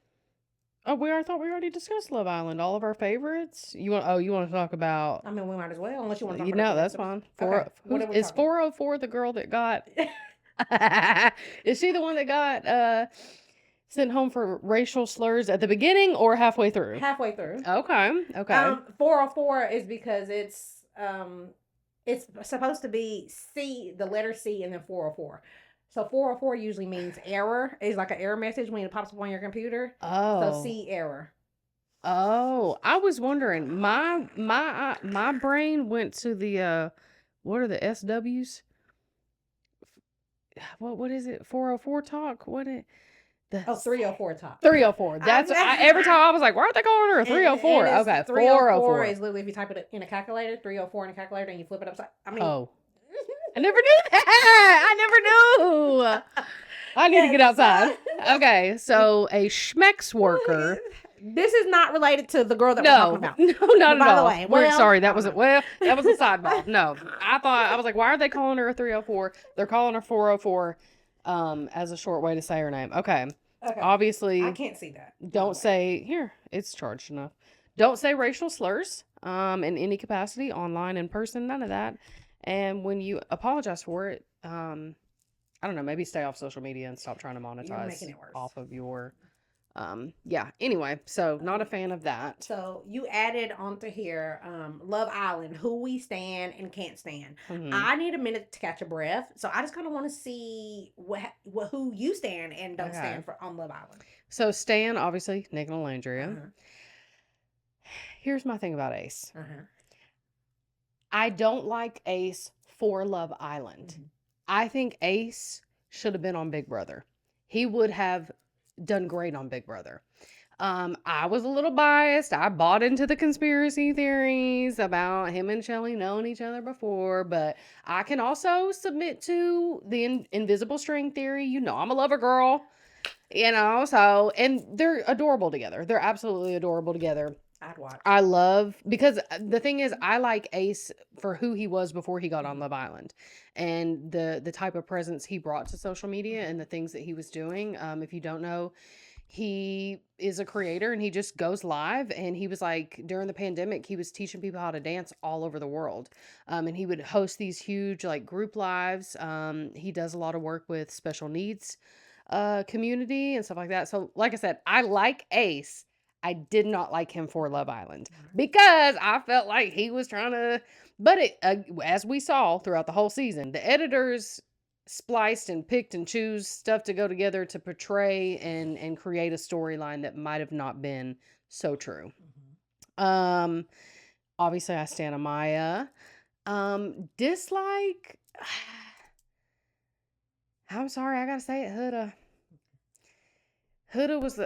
Oh, I thought we already discussed Love Island. All of our favorites. You want to talk about? I mean, we might as well, unless you want to. You know, that's fine. Is 404 the girl that got? Is she the one that got sent home for racial slurs at the beginning or halfway through? Halfway through. Okay. 404 is because it's supposed to be C, the letter C, and then 404. So 404 usually means error. It's like an error message when it pops up on your computer. Oh. So C, error. Oh, I was wondering. My brain went to the what are the SWs? What is it? 404 talk? What it? 304 talk. 304. That's every time I was like, why aren't they calling her a 304? Okay, 404 is literally if you type it in a calculator, 304 in a calculator, and you flip it upside. I mean, I never knew that. I never knew. I need to get outside. Okay, so a schmex worker. This is not related to the girl that we're talking about. No, not at all. By the way, sorry, that was a sidebar. No, I was like, why are they calling her a 304? They're calling her 404 as a short way to say her name. Okay. Obviously, I can't see that. Don't say here. It's charged enough. Don't say racial slurs in any capacity, online, in person, none of that. And when you apologize for it, I don't know, maybe stay off social media and stop trying to monetize off of your anyway, so not a fan of that. So you added onto here Love Island, who we stand and can't stand. Mm-hmm. I need a minute to catch a breath, so I just kind of want to see who you stand and don't stand for on Love Island. So Stan, obviously Nick and Alandria. Here's my thing about Ace. I don't like Ace for Love Island. I think Ace should have been on Big Brother. He would have done great on Big Brother. I was a little biased. I bought into the conspiracy theories about him and Shelly knowing each other before, but I can also submit to the invisible string theory. You know, I'm a lover girl, so, and they're adorable together. They're absolutely adorable together. I'd watch. I love, because the thing is, I like Ace for who he was before he got on Love Island, and the type of presence he brought to social media and the things that he was doing. If you don't know, he is a creator and he just goes live, and he was like, during the pandemic, he was teaching people how to dance all over the world. And he would host these huge like group lives. He does a lot of work with special needs community and stuff like that. So like I said, I like Ace. I did not like him for Love Island because I felt like he was trying to, but as we saw throughout the whole season, the editors spliced and picked and choose stuff to go together to portray and create a storyline that might have not been so true. Um, Obviously I stand Amaya. Dislike. I'm sorry, I gotta say it, Huda. Huda was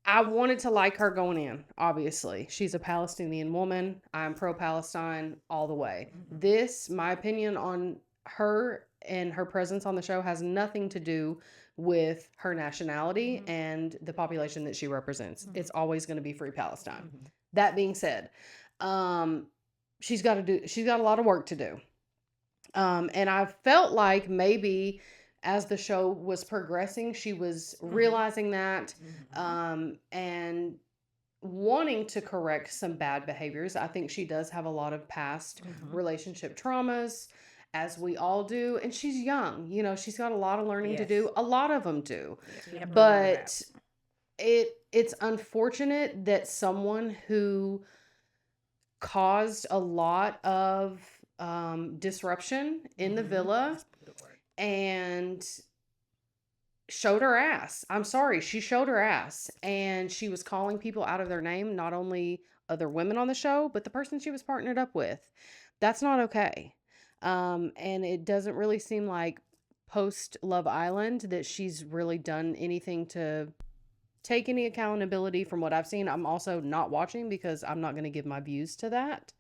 I wanted to like her going in, obviously. She's a Palestinian woman. I'm pro-Palestine all the way. This, my opinion on her and her presence on the show has nothing to do with her nationality and the population that she represents. It's always going to be free Palestine. That being said, she's got a lot of work to do. And I felt like maybe as the show was progressing, she was realizing that and wanting to correct some bad behaviors. I think she does have a lot of past relationship traumas, as we all do. And she's young. She's got a lot of learning to do. A lot of them do. Yes, but it's unfortunate that someone who caused a lot of disruption in the villa and showed her ass. I'm sorry, she showed her ass, and she was calling people out of their name, not only other women on the show, but the person she was partnered up with. That's not okay. And it doesn't really seem like post Love Island that she's really done anything to take any accountability from what I've seen. I'm also not watching because I'm not going to give my views to that.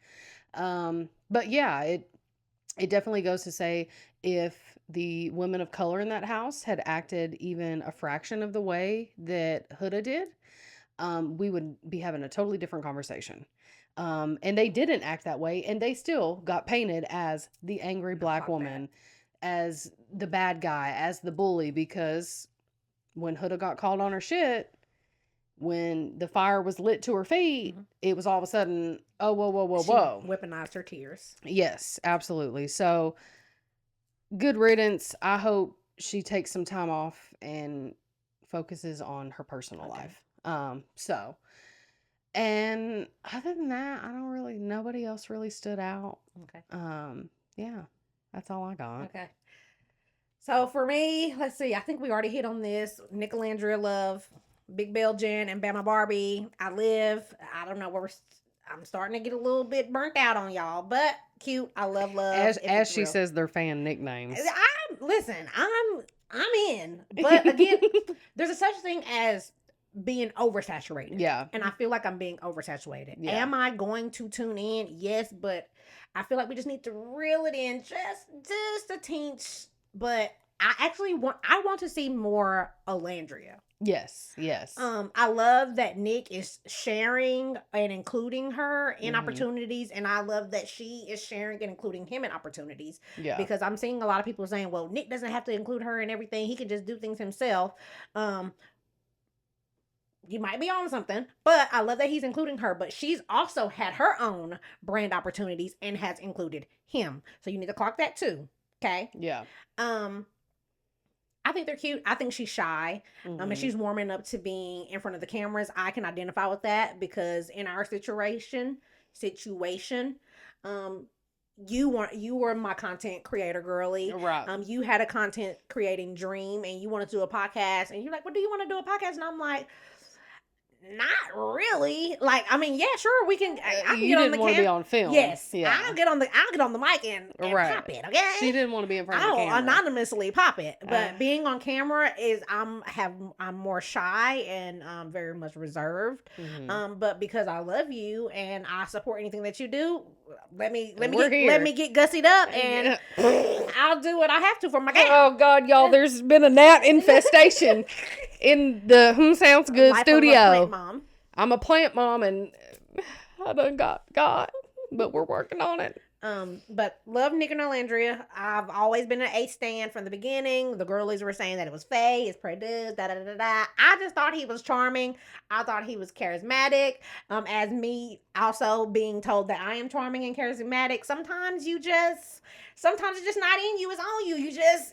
But yeah, it definitely goes to say, if the women of color in that house had acted even a fraction of the way that Huda did, we would be having a totally different conversation. And they didn't act that way, and they still got painted as the angry black woman, as the bad guy, as the bully, because when Huda got called on her shit, when the fire was lit to her feet, it was all of a sudden, oh, whoa. She weaponized her tears. Yes, absolutely. So, good riddance. I hope she takes some time off and focuses on her personal life. And other than that, nobody else really stood out. Okay. Yeah, that's all I got. Okay. So for me, let's see. I think we already hit on this. Nicolandria Love, Big Belgian, and Bama Barbie. I don't know where I'm starting to get a little bit burnt out on y'all, but cute. I love. As she says, they're fan nicknames. I'm in. But again, there's a such thing as being oversaturated. Yeah. And I feel like I'm being oversaturated. Yeah. Am I going to tune in? Yes, but I feel like we just need to reel it in just a teeny. But I want to see more Alandria. Yes. I love that Nick is sharing and including her in opportunities, and I love that she is sharing and including him in opportunities. Yeah. Because I'm seeing a lot of people saying, well, Nick doesn't have to include her in everything. He can just do things himself. You might be on something, but I love that he's including her, but she's also had her own brand opportunities and has included him. So you need to clock that too. Okay. Yeah. I think they're cute. I think she's shy. And she's warming up to being in front of the cameras. I can identify with that because in our situation, you were my content creator girly. Right. You had a content creating dream and you wanted to do a podcast and you're like, well, do you want to do a podcast? And I'm like, Not really. Like, I mean, yeah, sure, we can. I can You get on the didn't want to be cam. on film. Yes, Yeah. I'll get on the mic and pop Right. it. Okay, She didn't want to be in front of the I'll camera. anonymously pop it. Uh, But being on camera is I'm more shy and very much reserved. mhm. But because I love you and I support anything that you do, We're let here. me get gussied up and I'll do what I have to for my gal. Oh God, y'all! There's been a gnat infestation in the Sounds Good Life of a plant studio. mom. I'm a plant mom, and I done got, but we're working on it. But love Nick and Alandria. I've always been an Ace stan from the beginning. The girlies were saying that it was Faye, it's produced, da da da da. I just thought he was charming. I thought he was charismatic. As me also being told that I am charming and charismatic. Sometimes it's just not in you. It's on you.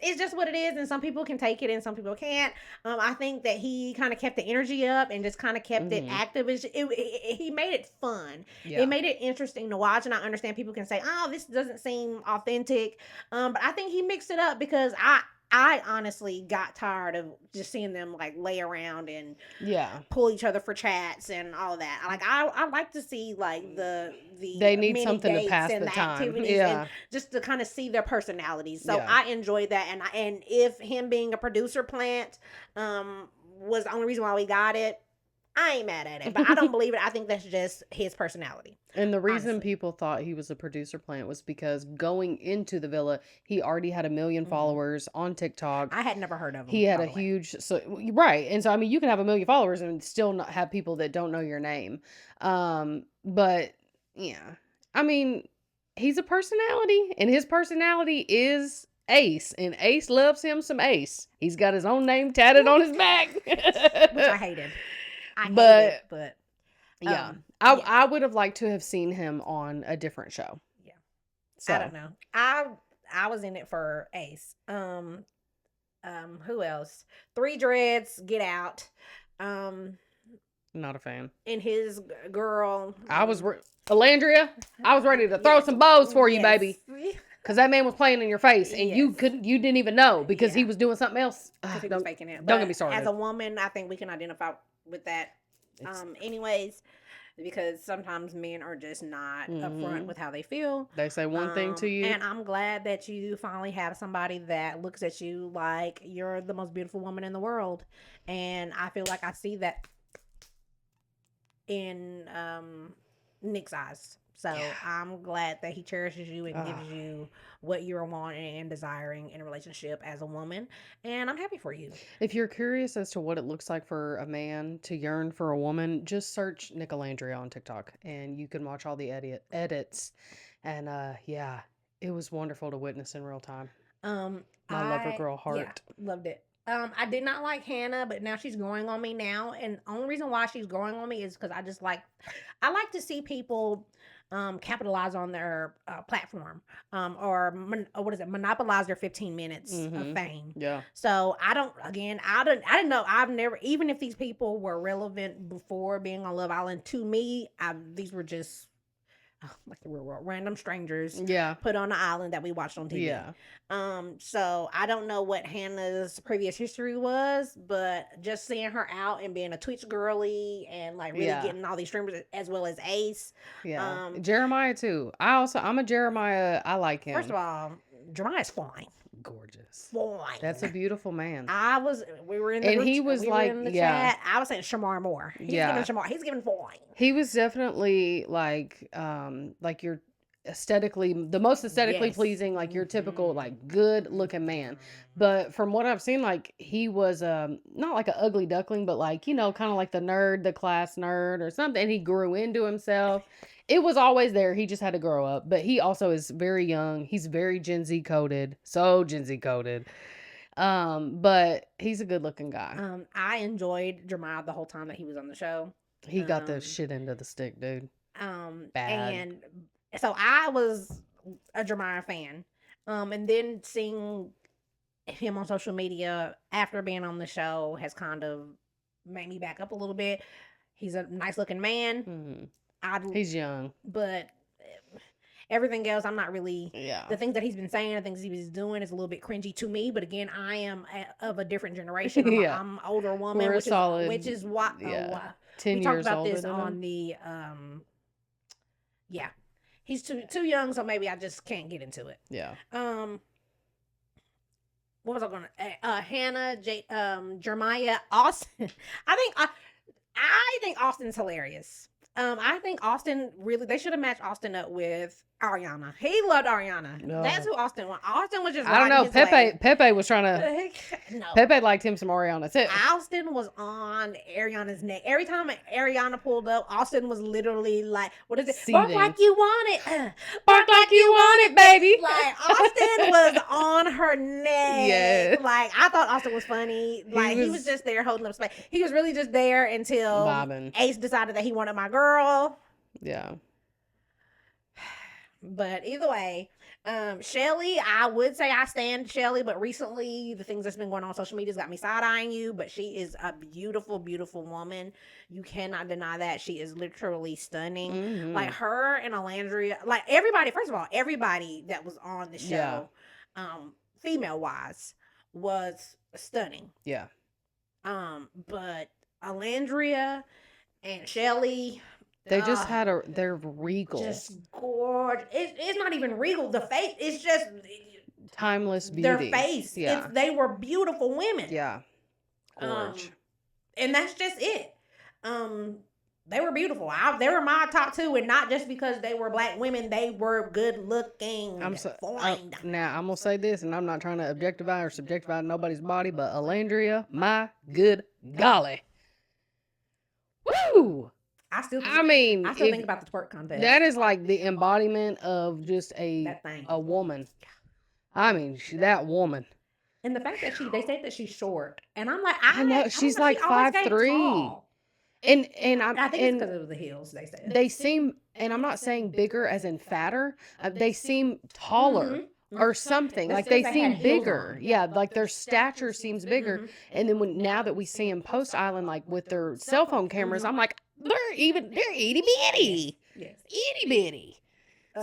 It's just what it is. And some people can take it and some people can't. I think that he kind of kept the energy up and just kind of kept it active. He made it fun. Yeah. It made it interesting to watch. And I understand people can say, "Oh, this doesn't seem authentic," but I think he mixed it up because I honestly got tired of just seeing them like lay around and pull each other for chats and all that. Like I like to see like the They need mini something to dates pass and the the time. activities and just to kind of see their personalities. So Yeah. I enjoyed that, and if him being a producer plant was the only reason why we got it, I ain't mad at it, but I don't believe it. I think that's just his personality. And the reason Honestly. people thought he was a producer plant was because going into the villa, he already had 1 million followers on TikTok. I had never heard of him. He had by a the way. huge, right. And so, I mean, you can have 1 million followers and still not have people that don't know your name. But yeah, I mean, he's a personality, and his personality is Ace, and Ace loves him some Ace. He's got his own name tatted on his back, which I hated. But yeah, I would have liked to have seen him on a different show. Yeah, so I don't know. I was in it for Ace. Who else? Three Dreads, Get Out. Not a fan. And his girl. I was Alandria. I was ready to throw some bows for you, baby. Because that man was playing in your face, and you didn't even know because he was doing something else. Because he was faking it. Don't get me started. As a woman, I think we can identify with that. Anyways, because sometimes men are just not upfront with how they feel. They say one thing to you. And I'm glad that you finally have somebody that looks at you like you're the most beautiful woman in the world. And I feel like I see that in Nick's eyes. So I'm glad that he cherishes you and gives you what you're wanting and desiring in a relationship as a woman. And I'm happy for you. If you're curious as to what it looks like for a man to yearn for a woman, just search Nick Alandria on TikTok and you can watch all the edits. And it was wonderful to witness in real time. My lover girl heart. Yeah, loved it. I did not like Hannah, but now she's growing on me now. And the only reason why she's growing on me is because I like to see people capitalize on their platform or monopolize their 15 minutes of fame. Yeah. So I didn't know. I've never, even if these people were relevant before being on Love Island, to me, these were just like the real world, random strangers put on the island that we watched on TV. Yeah. So I don't know what Hannah's previous history was, but just seeing her out and being a Twitch girly and like really getting all these streamers as well as Ace. Yeah. Jeremiah too. I'm a Jeremiah. I like him. First of all, Jeremiah's fine. Gorgeous. Fine. That's a beautiful man. We were in the and he was like, in the chat. I was saying Shamar more. He's giving Shamar. He's giving fine. He was definitely like your the most aesthetically pleasing, like your typical like good looking man. But from what I've seen, like he was not like an ugly duckling, but like, kind of like the class nerd or something. And he grew into himself. It was always there. He just had to grow up. But he also is very young. He's very Gen Z coded. So Gen Z coded. But he's a good looking guy. I enjoyed Jeremiah the whole time that he was on the show. He got the shit into the stick, dude. Bad. And so I was a Jeremiah fan. And then seeing him on social media after being on the show has kind of made me back up a little bit. He's a nice looking man. He's young. But Everything else, I'm not really. Yeah. The things that he's been saying, the things he was doing, is a little bit cringy to me. But again, I am of a different generation. Yeah. I'm an older woman, We're a which solid, is what yeah, we 10 talked years about older this than him. on the yeah. He's too young, so maybe I just can't get into it. Yeah. What was I gonna? Hannah, Jeremiah, Austin. I think Austin's hilarious. I think Austin really. They should have matched Austin up with Ariana. He loved Ariana. No. That's who Austin was. Austin was just. I don't know. His way. Pepe was trying to. No. Pepe liked him some Ariana too. Austin was on Ariana's neck. Every time Ariana pulled up, Austin was literally like, "What is it? Seething. Bark like you want it. Bark like you want it, baby." Like Austin was on her neck. Yeah. Like I thought Austin was funny. Like he was just there holding up space. He was really just there until Bobbing. Ace decided that he wanted my girl. Yeah. But either way, Shelly, I would say I stand Shelly, but recently the things that's been going on social media has got me side-eyeing you, but she is a beautiful, beautiful woman. You cannot deny that. She is literally stunning. Mm-hmm. Like her and Alandria, like everybody, first of all, everybody that was on the show, female-wise, was stunning. Yeah. But Alandria and Shelly, they just had they're regal. Just gorgeous. It's not even regal. The face, it's just timeless beauty. Their face. Yeah. They were beautiful women. Yeah. Gorge. And that's just it. They were beautiful. They were my top two, and not just because they were black women. They were good looking. Now, I'm going to say this, and I'm not trying to objectify or subjectify nobody's body, but Alandria, my good golly. Woo! I still think about the twerk contest. That is like the embodiment of just a woman. I mean, that woman. And the fact that they said that she's short, and I'm like, I know she's like 5'3". And I think it's because of the heels. They said they seem, and I'm not saying bigger as in fatter. They seem taller. Or something. Like they seem bigger. Yeah, like their stature seems bigger. And then now that we see them post island, like with their cell phone cameras, I'm like, they're itty bitty. Yes. Itty bitty.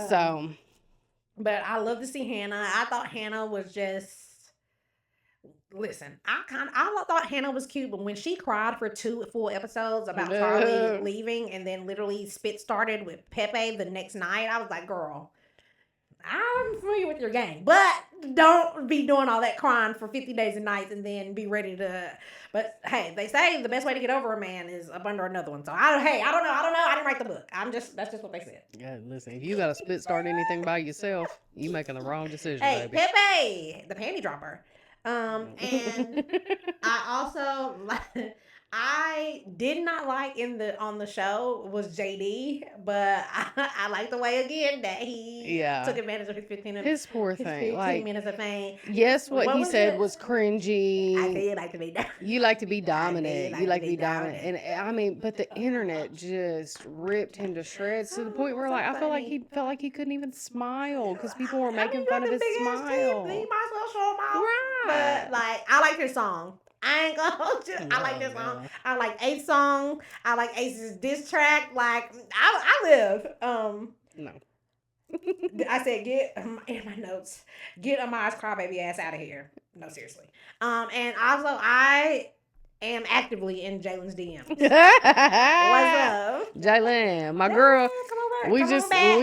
So, but I love to see Hannah. I thought Hannah was just, listen, I thought Hannah was cute, but when she cried for 2 full episodes about Charlie leaving, and then literally spit started with Pepe the next night, I was like, girl, I'm familiar with your game, but don't be doing all that crying for 50 days and nights and then be ready to. But hey, they say the best way to get over a man is up under another one. So I don't know. I didn't write the book. That's just what they said. Yeah, listen, if you got to spit start anything by yourself, you making the wrong decision, hey, baby. Pepe, the panty dropper. And I also I did not like on the show was JD, but I like the way again that he took advantage of his 15 his poor his thing 15 like minutes of fame. Yes, what he said was cringy. I said like to be dominant. You like to be dominant. You like to be dominant. And I mean, but the internet just ripped him to shreds to the point where like I felt like he couldn't even smile because people were making fun of his smile. He might as well show him off. Right. But like I like his song. I ain't gonna hold you. I like this song. I like Ace's song. I like Ace's diss track. Like I live. No. I said get in my notes. Get Amar's crybaby ass out of here. No, seriously. And also I am actively in Jalen's DM. What's up, Jalen? My girl. We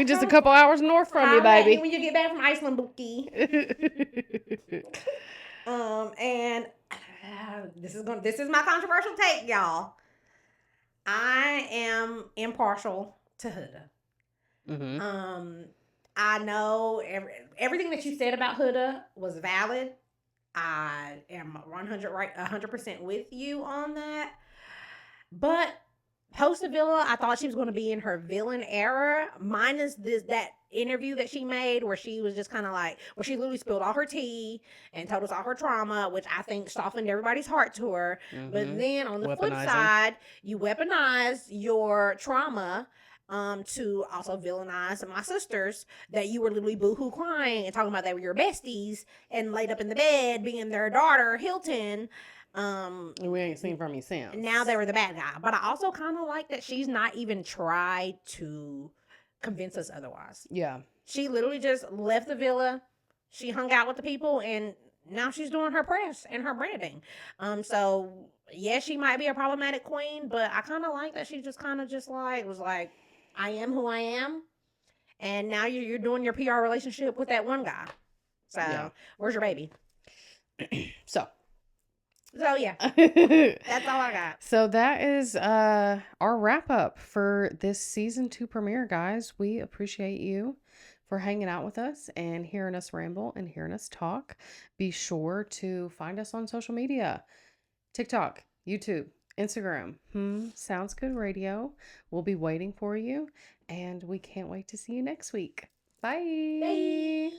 just a couple hours north from you, baby. When you get back from Iceland, Bookie. And this is my controversial take, y'all. I am impartial to Huda. Mm-hmm. I know everything that you said about Huda was valid. I am 100% with you on that. But post Villa, I thought she was going to be in her villain era, minus that interview that she made where she was just kind of like, where she literally spilled all her tea and told us all her trauma, which I think softened everybody's heart to her. Mm-hmm. But then on the flip side, you weaponize your trauma to also villainize my sisters that you were literally boohoo crying and talking about they were your besties and laid up in the bed being their daughter, Hilton. We ain't seen from you since. Now they were the bad guy. But I also kind of like that she's not even tried to convince us otherwise. Yeah. She literally just left the villa. She hung out with the people, and now she's doing her press and her branding. So yeah, she might be a problematic queen, but I kind of like that she just kind of just like was like, I am who I am, and now you're doing your PR relationship with that one guy. So Yeah. where's your baby? So Yeah, that's all I got. So that is our wrap up for this season 2 premiere, guys. We appreciate you for hanging out with us and hearing us ramble and hearing us talk. Be sure to find us on social media: TikTok, YouTube, Instagram. Sounds Good Radio. We'll be waiting for you, and we can't wait to see you next week. Bye. Bye.